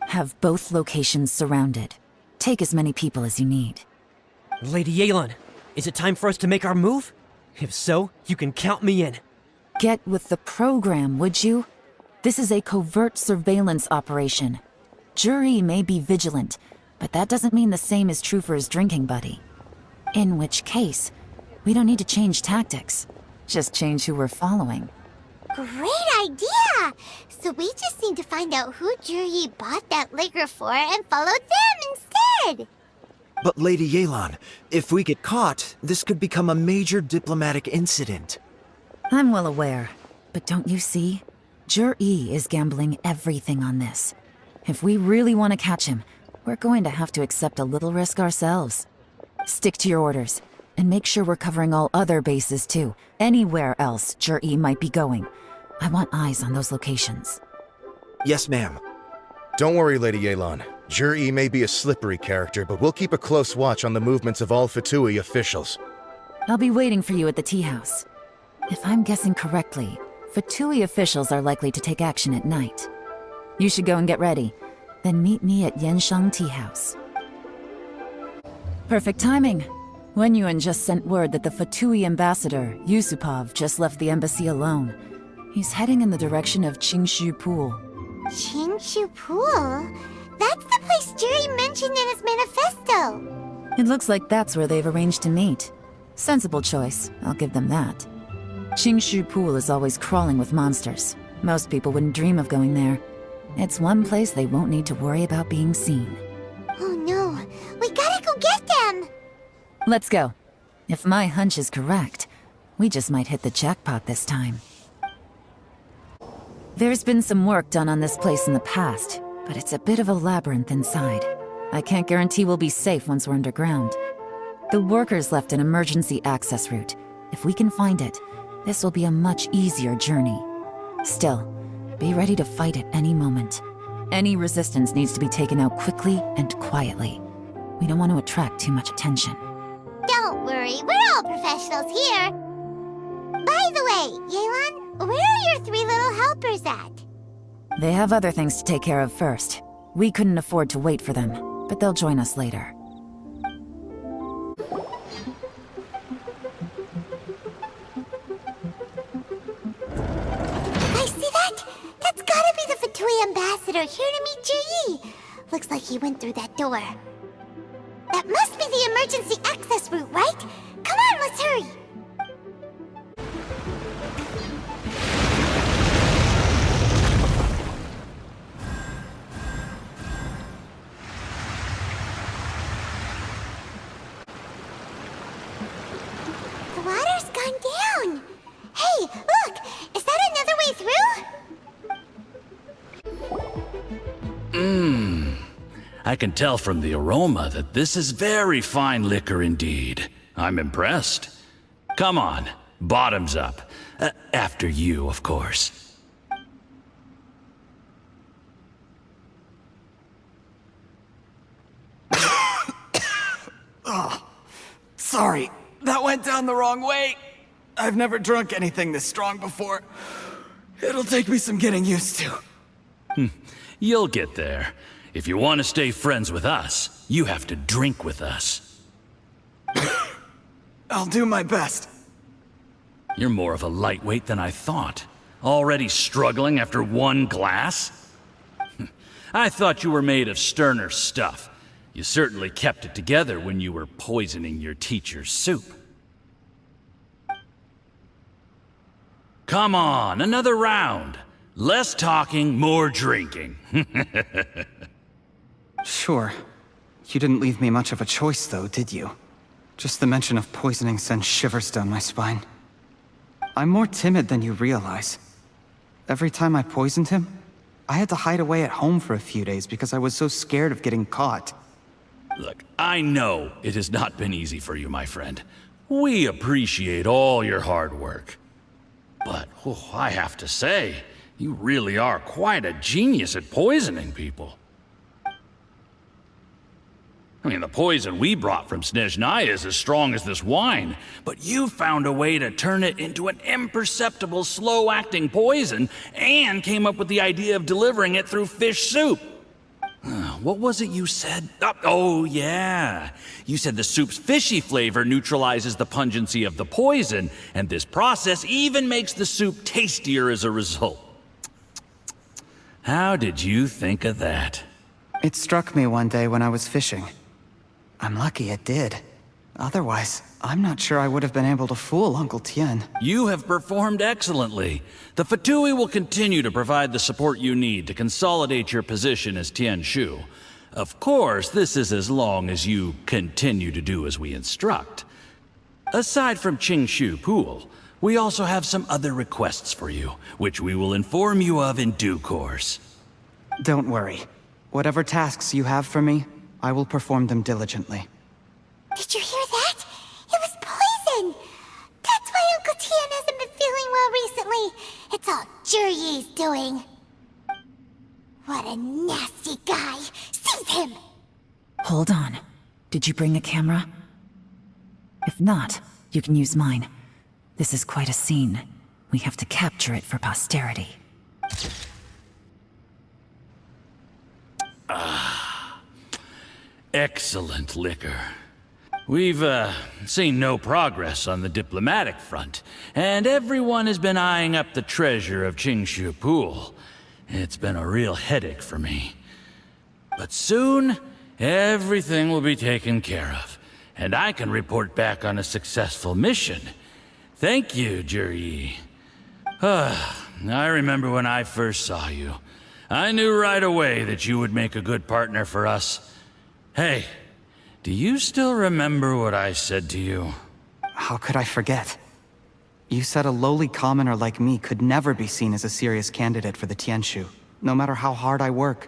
Have both locations surrounded. Take as many people as you need. Lady Yelan, is it time for us to make our move? If so, you can count me in. Get with the program, would you? This is a covert surveillance operation. Jur-E may be vigilant, but that doesn't mean the same is true for his drinking buddy. In which case, we don't need to change tactics. Just change who we're following. Great idea! So we just need to find out who Jur-E bought that liquor for and follow them instead! But Lady Yelan, if we get caught, this could become a major diplomatic incident. I'm well aware, but don't you see? Jur-E is gambling everything on this. If we really want to catch him, we're going to have to accept a little risk ourselves. Stick to your orders, and make sure we're covering all other bases too. Anywhere else Jur-E might be going. I want eyes on those locations. Yes, ma'am. Don't worry, Lady Yelan. Jur-E may be a slippery character, but we'll keep a close watch on the movements of all Fatui officials. I'll be waiting for you at the tea house. If I'm guessing correctly, Fatui officials are likely to take action at night. You should go and get ready, then meet me at Yenshang Tea House. Perfect timing. Wenyuan just sent word that the Fatui ambassador, Yusupov, just left the embassy alone. He's heading in the direction of Qingshu Pool. Qingshu Pool? That's the place Jerry mentioned in his manifesto. It looks like that's where they've arranged to meet. Sensible choice, I'll give them that. Qingshu Pool is always crawling with monsters. Most people wouldn't dream of going there. It's one place they won't need to worry about being seen. Oh no, we gotta go get them! Let's go. If my hunch is correct, we just might hit the jackpot this time. There's been some work done on this place in the past, but it's a bit of a labyrinth inside. I can't guarantee we'll be safe once we're underground. The workers left an emergency access route. If we can find it, this will be a much easier journey. Still, be ready to fight at any moment. Any resistance needs to be taken out quickly and quietly. We don't want to attract too much attention. Don't worry, we're all professionals here. By the way, Yelan, where are your 3 little helpers at? They have other things to take care of first. We couldn't afford to wait for them, but they'll join us later. I see that! That's gotta be the Fatui ambassador here to meet Jui. Looks like he went through that door. That must be the emergency access route, right? Come on, let's hurry! The water's gone down! Hey, look! Is that another way through? I can tell from the aroma that this is very fine liquor indeed. I'm impressed. Come on, bottoms up. After you, of course. Oh, sorry. That went down the wrong way. I've never drunk anything this strong before. It'll take me some getting used to. You'll get there. If you want to stay friends with us, you have to drink with us. I'll do my best. You're more of a lightweight than I thought. Already struggling after one glass? I thought you were made of sterner stuff. You certainly kept it together when you were poisoning your teacher's soup. Come on, another round. Less talking, more drinking. Sure. You didn't leave me much of a choice, though, did you? Just the mention of poisoning sends shivers down my spine. I'm more timid than you realize. Every time I poisoned him, I had to hide away at home for a few days because I was so scared of getting caught. Look, I know it has not been easy for you, my friend. We appreciate all your hard work. But, I have to say, you really are quite a genius at poisoning people. I mean, the poison we brought from Snezhnaya is as strong as this wine, but you found a way to turn it into an imperceptible, slow-acting poison, and came up with the idea of delivering it through fish soup. What was it you said? Oh, yeah. You said the soup's fishy flavor neutralizes the pungency of the poison, and this process even makes the soup tastier as a result. How did you think of that? It struck me one day when I was fishing. I'm lucky it did. Otherwise, I'm not sure I would have been able to fool Uncle Tien. You have performed excellently. The Fatui will continue to provide the support you need to consolidate your position as Tien Shu. Of course, this is as long as you continue to do as we instruct. Aside from Qingshu Pool, we also have some other requests for you, which we will inform you of in due course. Don't worry. Whatever tasks you have for me, I will perform them diligently. Did you hear that? It was poison! That's why Uncle Tien hasn't been feeling well recently. It's all Jurye's doing. What a nasty guy! Seize him! Hold on. Did you bring a camera? If not, you can use mine. This is quite a scene. We have to capture it for posterity. Excellent liquor. We've, seen no progress on the diplomatic front, and everyone has been eyeing up the treasure of Qingshu Pool. It's been a real headache for me. But soon, everything will be taken care of, and I can report back on a successful mission. Thank you, Juryi. I remember when I first saw you. I knew right away that you would make a good partner for us. Hey, do you still remember what I said to you? How could I forget? You said a lowly commoner like me could never be seen as a serious candidate for the Tianshu, no matter how hard I work.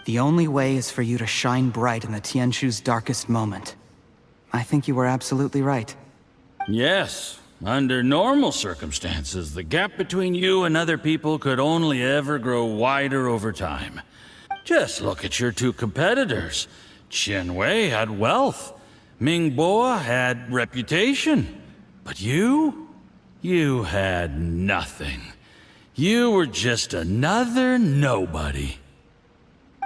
The only way is for you to shine bright in the Tianshu's darkest moment. I think you were absolutely right. Yes. Under normal circumstances, the gap between you and other people could only ever grow wider over time. Just look at your two competitors. Qianwei had wealth. Mingbo had reputation. But you had nothing. You were just another nobody.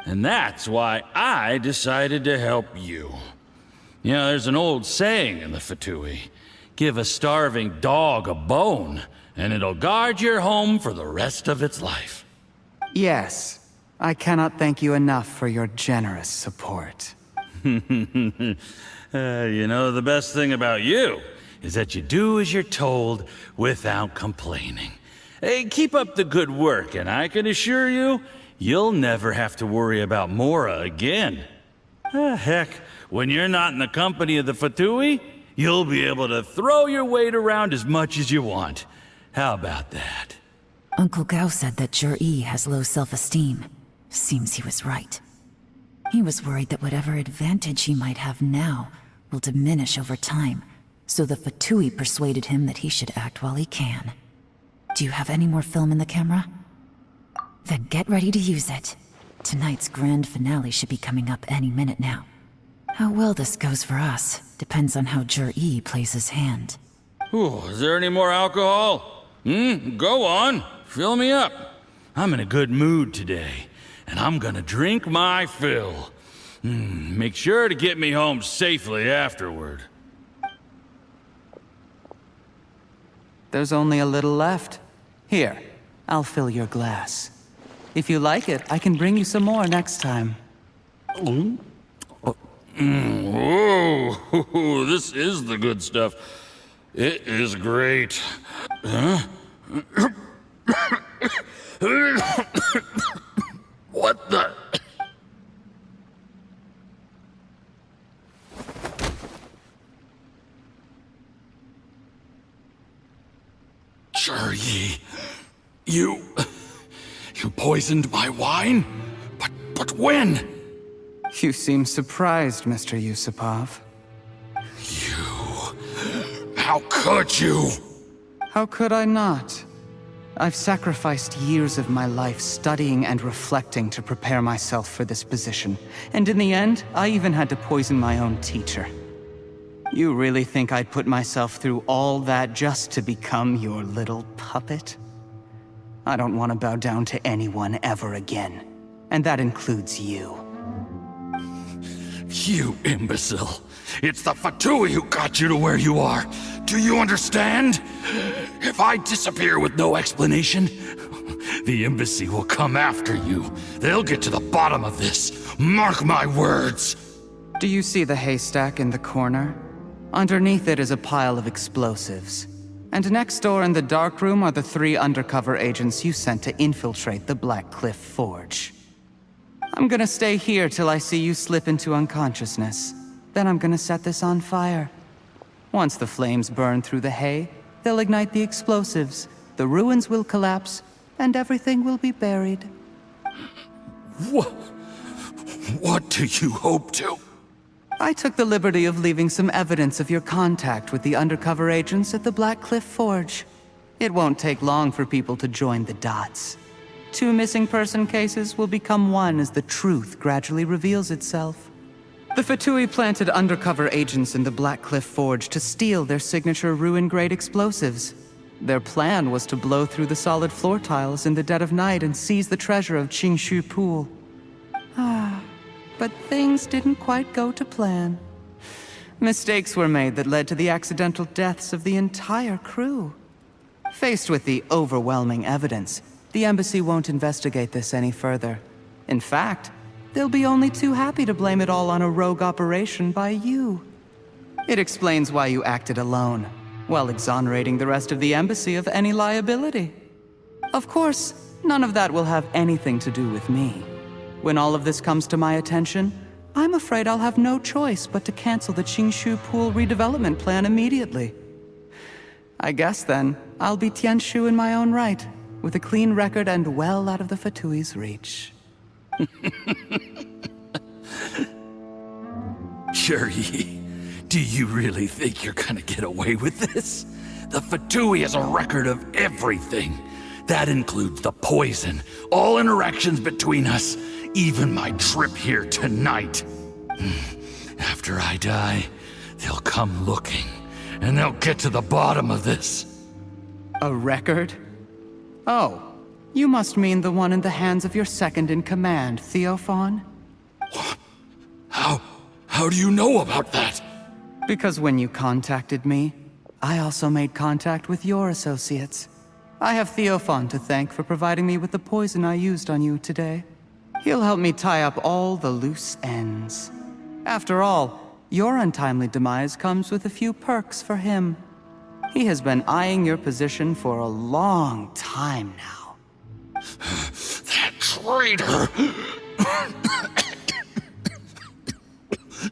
And that's why I decided to help you. You know, there's an old saying in the Fatui. Give a starving dog a bone, and it'll guard your home for the rest of its life. Yes. I cannot thank you enough for your generous support. You know, the best thing about you is that you do as you're told without complaining. Hey, keep up the good work, and I can assure you, you'll never have to worry about Mora again. Heck, when you're not in the company of the Fatui, you'll be able to throw your weight around as much as you want. How about that? Uncle Gao said that Juryi has low self-esteem. Seems he was right. He was worried that whatever advantage he might have now will diminish over time, so the Fatui persuaded him that he should act while he can. Do you have any more film in the camera? Then get ready to use it. Tonight's grand finale should be coming up any minute now. How well this goes for us depends on how Jur-E plays his hand. Ooh, is there any more alcohol? Go on. Fill me up. I'm in a good mood today, and I'm gonna drink my fill. Make sure to get me home safely afterward. There's only a little left. Here, I'll fill your glass. If you like it, I can bring you some more next time. Whoa, this is the good stuff. It is great. Huh? What the? Jur-E, you poisoned my wine? But when? You seem surprised, Mr. Yusupov. How could you? How could I not? I've sacrificed years of my life studying and reflecting to prepare myself for this position. And in the end, I even had to poison my own teacher. You really think I'd put myself through all that just to become your little puppet? I don't want to bow down to anyone ever again. And that includes you. You imbecile. It's the Fatui who got you to where you are. Do you understand? If I disappear with no explanation, the embassy will come after you. They'll get to the bottom of this. Mark my words. Do you see the haystack in the corner? Underneath it is a pile of explosives. And next door in the dark room are the 3 undercover agents you sent to infiltrate the Black Cliff Forge. I'm gonna stay here till I see you slip into unconsciousness. Then I'm gonna set this on fire. Once the flames burn through the hay, they'll ignite the explosives, the ruins will collapse, and everything will be buried. What do you hope to? I took the liberty of leaving some evidence of your contact with the undercover agents at the Black Cliff Forge. It won't take long for people to join the dots. 2 missing person cases will become one as the truth gradually reveals itself. The Fatui planted undercover agents in the Black Cliff Forge to steal their signature ruin-grade explosives. Their plan was to blow through the solid floor tiles in the dead of night and seize the treasure of Qingshu Pool. But things didn't quite go to plan. Mistakes were made that led to the accidental deaths of the entire crew. Faced with the overwhelming evidence, the embassy won't investigate this any further. In fact, they'll be only too happy to blame it all on a rogue operation by you. It explains why you acted alone, while exonerating the rest of the embassy of any liability. Of course, none of that will have anything to do with me. When all of this comes to my attention, I'm afraid I'll have no choice but to cancel the Qingshu Pool redevelopment plan immediately. I guess then, I'll be Tianshu in my own right, with a clean record and well out of the Fatui's reach. Jur-E, do you really think you're gonna get away with this? The Fatui has a record of everything. That includes the poison, all interactions between us, even my trip here tonight. After I die, they'll come looking, and they'll get to the bottom of this. A record? Oh, you must mean the one in the hands of your second-in-command, Theophan? How do you know about that? Because when you contacted me, I also made contact with your associates. I have Theophan to thank for providing me with the poison I used on you today. He'll help me tie up all the loose ends. After all, your untimely demise comes with a few perks for him. He has been eyeing your position for a long time now. That traitor!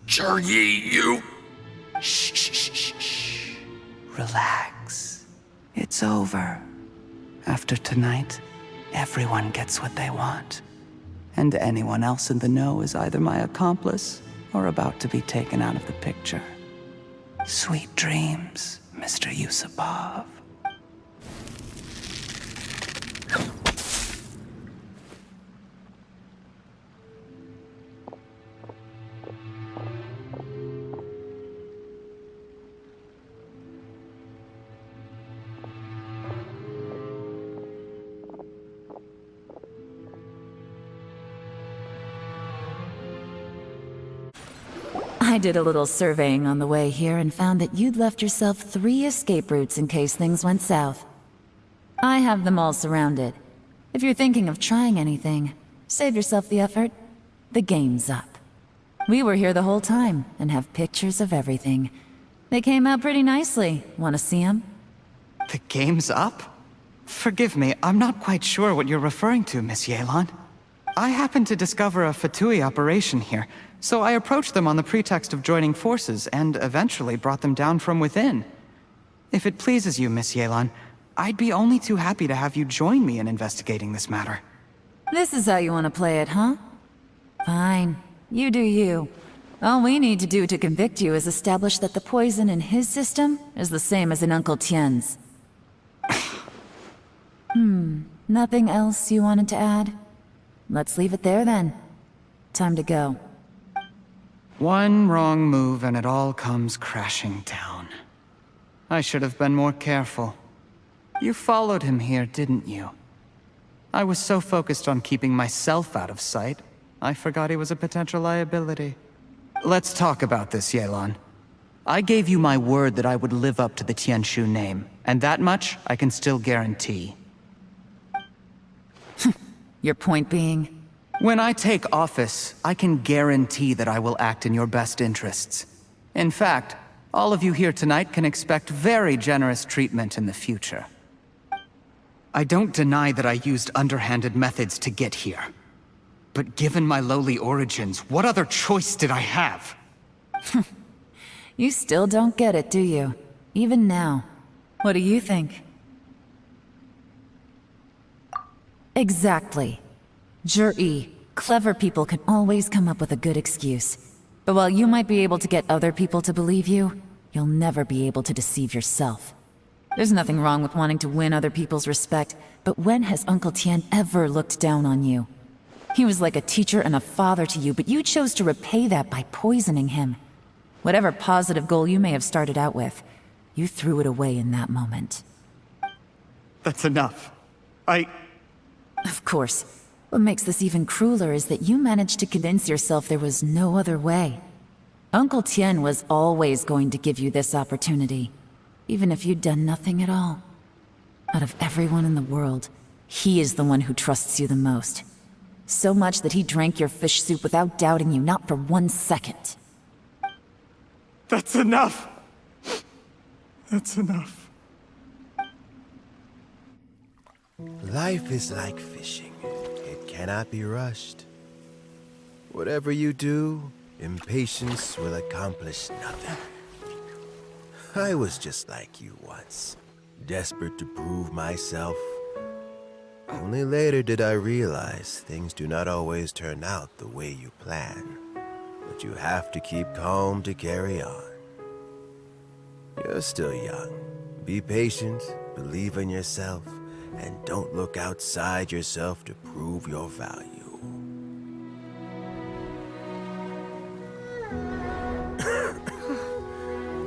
Jur-E, you... Shh. Relax. It's over. After tonight, everyone gets what they want. and anyone else in the know is either my accomplice or about to be taken out of the picture. Sweet dreams, Mr. Yusupov. I did a little surveying on the way here and found that you'd left yourself 3 escape routes in case things went south. I have them all surrounded. If you're thinking of trying anything, save yourself the effort. The game's up. We were here the whole time and have pictures of everything. They came out pretty nicely. Want to see them? The game's up? Forgive me, I'm not quite sure what you're referring to, Miss Yelan. I happened to discover a Fatui operation here, so I approached them on the pretext of joining forces and eventually brought them down from within. If it pleases you, Miss Yelan, I'd be only too happy to have you join me in investigating this matter. This is how you want to play it, huh? Fine. You do you. All we need to do to convict you is establish that the poison in his system is the same as in Uncle Tien's. Nothing else you wanted to add? Let's leave it there then. Time to go. One wrong move and it all comes crashing down. I should have been more careful. You followed him here, didn't you? I was so focused on keeping myself out of sight, I forgot he was a potential liability. Let's talk about this, Yelan. I gave you my word that I would live up to the Tianshu name, and that much I can still guarantee. Your point being? When I take office, I can guarantee that I will act in your best interests. In fact, all of you here tonight can expect very generous treatment in the future. I don't deny that I used underhanded methods to get here. But given my lowly origins, what other choice did I have? You still don't get it, do you? Even now. What do you think? Exactly. Jur-E, clever people can always come up with a good excuse. But while you might be able to get other people to believe you, you'll never be able to deceive yourself. There's nothing wrong with wanting to win other people's respect, but when has Uncle Tien ever looked down on you? He was like a teacher and a father to you, but you chose to repay that by poisoning him. Whatever positive goal you may have started out with, you threw it away in that moment. That's enough. Of course. What makes this even crueler is that you managed to convince yourself there was no other way. Uncle Tien was always going to give you this opportunity, even if you'd done nothing at all. Out of everyone in the world, he is the one who trusts you the most. So much that he drank your fish soup without doubting you, not for 1 second. That's enough! That's enough. Life is like fishing. It cannot be rushed. Whatever you do, impatience will accomplish nothing. I was just like you once, desperate to prove myself. Only later did I realize things do not always turn out the way you plan. But you have to keep calm to carry on. You're still young. Be patient, believe in yourself, and don't look outside yourself to prove your value.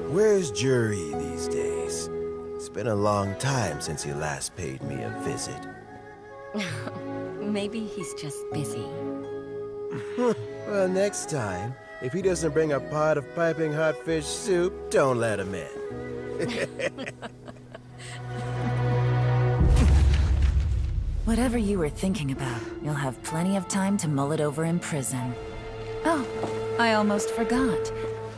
Where's Jury these days? It's been a long time since he last paid me a visit. Maybe he's just busy. Well, next time, if he doesn't bring a pot of piping hot fish soup, don't let him in. Whatever you were thinking about, you'll have plenty of time to mull it over in prison. Oh, I almost forgot.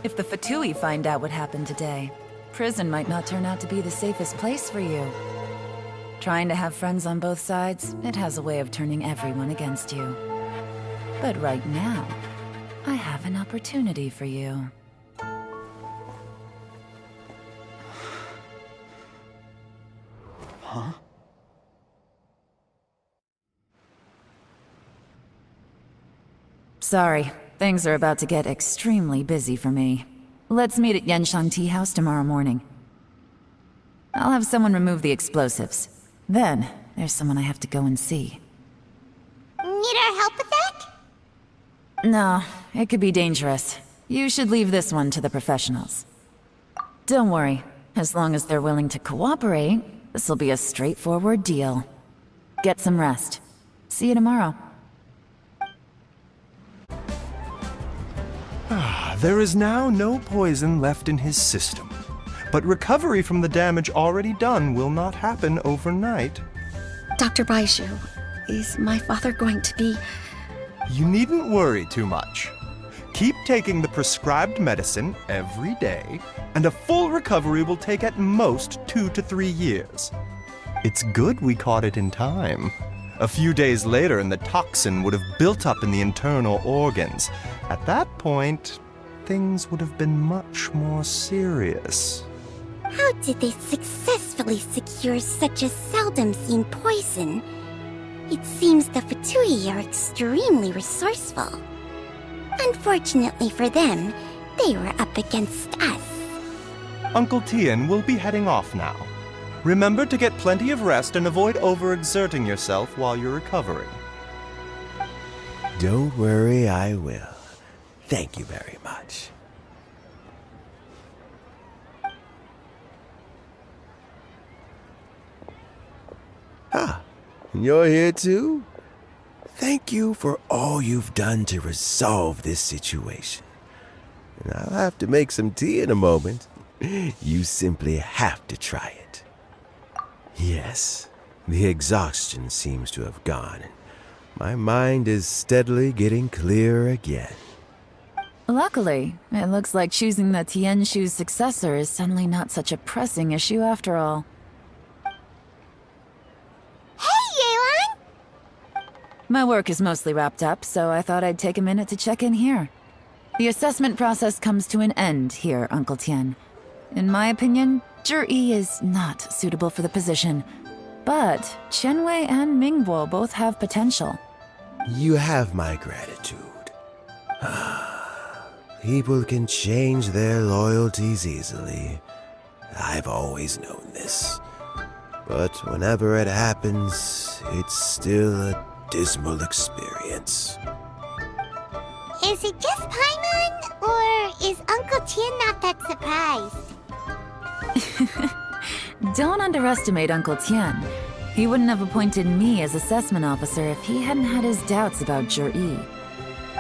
If the Fatui find out what happened today, prison might not turn out to be the safest place for you. Trying to have friends on both sides, it has a way of turning everyone against you. But right now, I have an opportunity for you. Huh? Sorry, things are about to get extremely busy for me. Let's meet at Yenshang Tea House tomorrow morning. I'll have someone remove the explosives. Then, there's someone I have to go and see. Need our help with that? No, it could be dangerous. You should leave this one to the professionals. Don't worry, as long as they're willing to cooperate, this'll be a straightforward deal. Get some rest. See you tomorrow. There is now no poison left in his system, but recovery from the damage already done will not happen overnight. Dr. Baishu, is my father going to be... You needn't worry too much. Keep taking the prescribed medicine every day, and a full recovery will take at most 2 to 3 years. It's good we caught it in time. A few days later, and the toxin would have built up in the internal organs. At that point, things would have been much more serious. How did they successfully secure such a seldom-seen poison? It seems the Fatui are extremely resourceful. Unfortunately for them, they were up against us. Uncle Tian will be heading off now. Remember to get plenty of rest and avoid overexerting yourself while you're recovering. Don't worry, I will. Thank you very much. Ah, you're here too? Thank you for all you've done to resolve this situation. And I'll have to make some tea in a moment. You simply have to try it. Yes, the exhaustion seems to have gone, and my mind is steadily getting clearer again. Luckily, it looks like choosing the Tianshu's successor is suddenly not such a pressing issue after all. Hey, Yelan! My work is mostly wrapped up, so I thought I'd take a minute to check in here. The assessment process comes to an end here, Uncle Tian. In my opinion, Zhi is not suitable for the position, but Qianwei and Mingbo both have potential. You have my gratitude. People can change their loyalties easily. I've always known this. But whenever it happens, it's still a dismal experience. Is it just Paimon, or is Uncle Tian not that surprised? Don't underestimate Uncle Tian. He wouldn't have appointed me as assessment officer if he hadn't had his doubts about Zhi.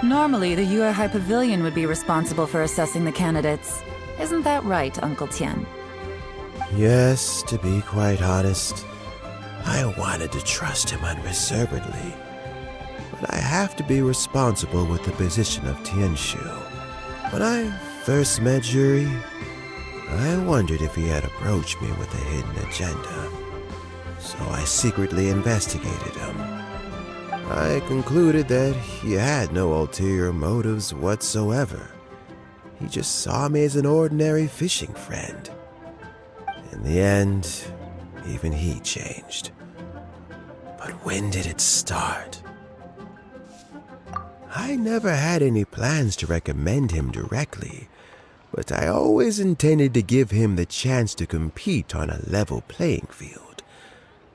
Normally, the Yuehai Pavilion would be responsible for assessing the candidates. Isn't that right, Uncle Tian? Yes, to be quite honest, I wanted to trust him unreservedly. But I have to be responsible with the position of Tianshu. When I first met Zhi, I wondered if he had approached me with a hidden agenda. So I secretly investigated him. I concluded that he had no ulterior motives whatsoever. He just saw me as an ordinary fishing friend. In the end, even he changed. But when did it start? I never had any plans to recommend him directly, but I always intended to give him the chance to compete on a level playing field.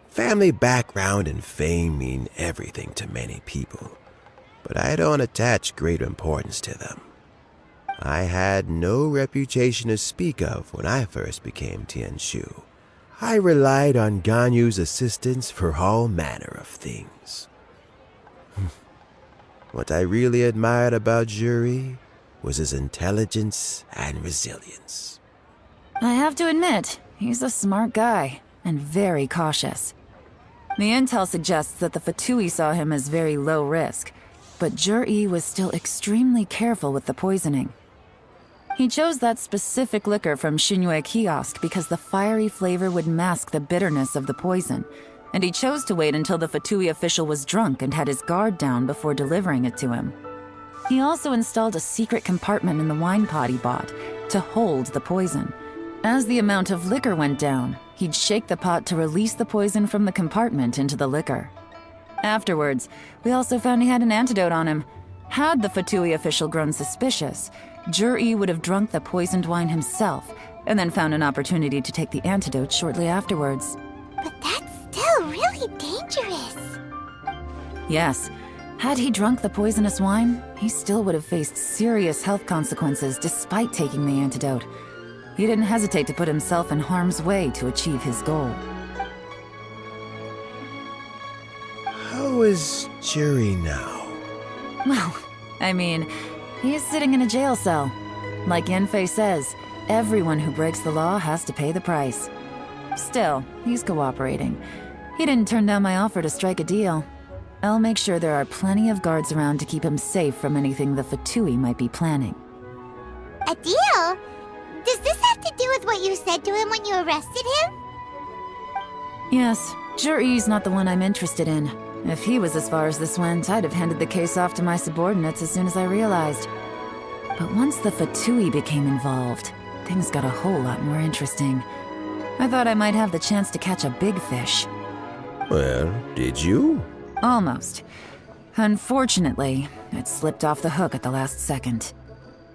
Family background and fame mean everything to many people, but I don't attach great importance to them. I had no reputation to speak of when I first became Tianshu. I relied on Ganyu's assistance for all manner of things. What I really admired about Zhi was his intelligence and resilience. I have to admit, he's a smart guy, and very cautious. The intel suggests that the Fatui saw him as very low risk, but Zhi was still extremely careful with the poisoning. He chose that specific liquor from Xinyue Kiosk because the fiery flavor would mask the bitterness of the poison, and he chose to wait until the Fatui official was drunk and had his guard down before delivering it to him. He also installed a secret compartment in the wine pot he bought to hold the poison. As the amount of liquor went down, he'd shake the pot to release the poison from the compartment into the liquor. Afterwards, we also found he had an antidote on him, Had the Fatui official grown suspicious, Jur-E would have drunk the poisoned wine himself, and then found an opportunity to take the antidote shortly afterwards. But that's still really dangerous. Yes, had he drunk the poisonous wine, he still would have faced serious health consequences despite taking the antidote. He didn't hesitate to put himself in harm's way to achieve his goal. How is Jerry now? Well, I mean, he's sitting in a jail cell. Like Yanfei says, everyone who breaks the law has to pay the price. Still, he's cooperating. He didn't turn down my offer to strike a deal. I'll make sure there are plenty of guards around to keep him safe from anything the Fatui might be planning. A deal? Does this have to do with what you said to him when you arrested him? Yes, Jur-E's not the one I'm interested in. If he was as far as this went, I'd have handed the case off to my subordinates as soon as I realized. But once the Fatui became involved, things got a whole lot more interesting. I thought I might have the chance to catch a big fish. Well, did you? Almost. Unfortunately, it slipped off the hook at the last second.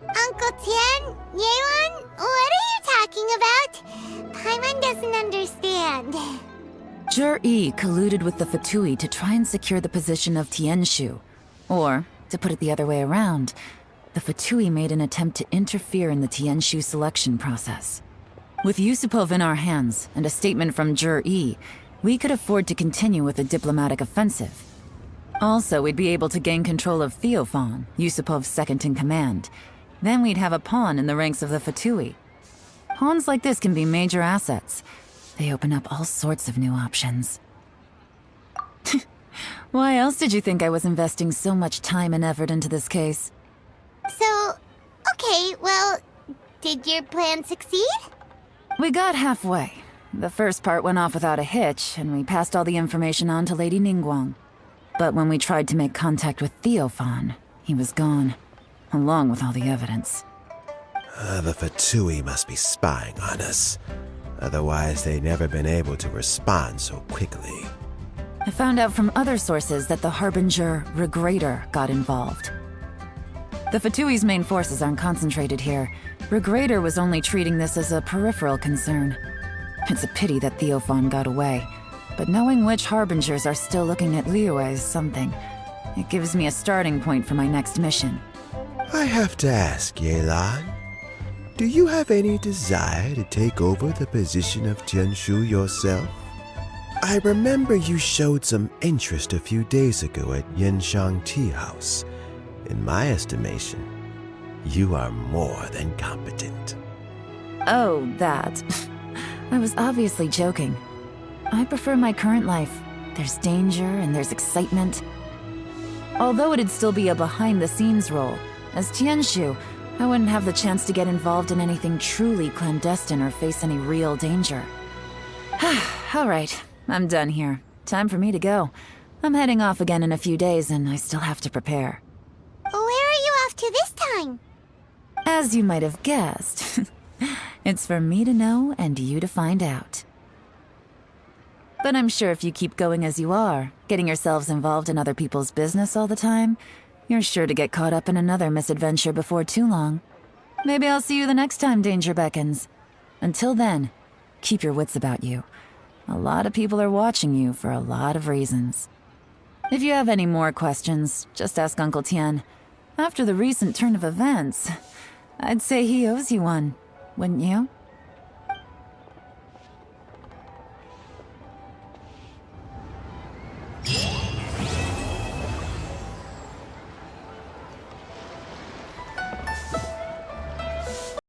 Uncle Tian, Yelan, what are you talking about? Paimon doesn't understand. Jur-E colluded with the Fatui to try and secure the position of Tianshu. Or, to put it the other way around, the Fatui made an attempt to interfere in the Tianshu selection process. With Yusupov in our hands and a statement from Jur-E, we could afford to continue with a diplomatic offensive. Also, we'd be able to gain control of Theophan, Yusupov's second-in-command. Then we'd have a pawn in the ranks of the Fatui. Pawns like this can be major assets. They open up all sorts of new options. Why else did you think I was investing so much time and effort into this case? So, okay, well, did your plan succeed? We got halfway. The first part went off without a hitch, and we passed all the information on to Lady Ningguang. But when we tried to make contact with Theophan, he was gone, along with all the evidence. The Fatui must be spying on us. Otherwise, they'd never been able to respond so quickly. I found out from other sources that the Harbinger Regrator got involved. The Fatui's main forces aren't concentrated here. Regrator was only treating this as a peripheral concern. It's a pity that Theophan got away, but knowing which Harbingers are still looking at Liyue is something. It gives me a starting point for my next mission. I have to ask, Yelan, do you have any desire to take over the position of Tianshu yourself? I remember you showed some interest a few days ago at Yenshang Tea House. In my estimation, you are more than competent. Oh, that. I was obviously joking. I prefer my current life. There's danger and there's excitement. Although it'd still be a behind-the-scenes role, as Tianshu, I wouldn't have the chance to get involved in anything truly clandestine or face any real danger. All right, I'm done here. Time for me to go. I'm heading off again in a few days and I still have to prepare. Where are you off to this time? As you might have guessed, it's for me to know and you to find out. But I'm sure if you keep going as you are, getting yourselves involved in other people's business all the time, you're sure to get caught up in another misadventure before too long. Maybe I'll see you the next time danger beckons. Until then, keep your wits about you. A lot of people are watching you for a lot of reasons. If you have any more questions, just ask Uncle Tian. After the recent turn of events, I'd say he owes you one, wouldn't you?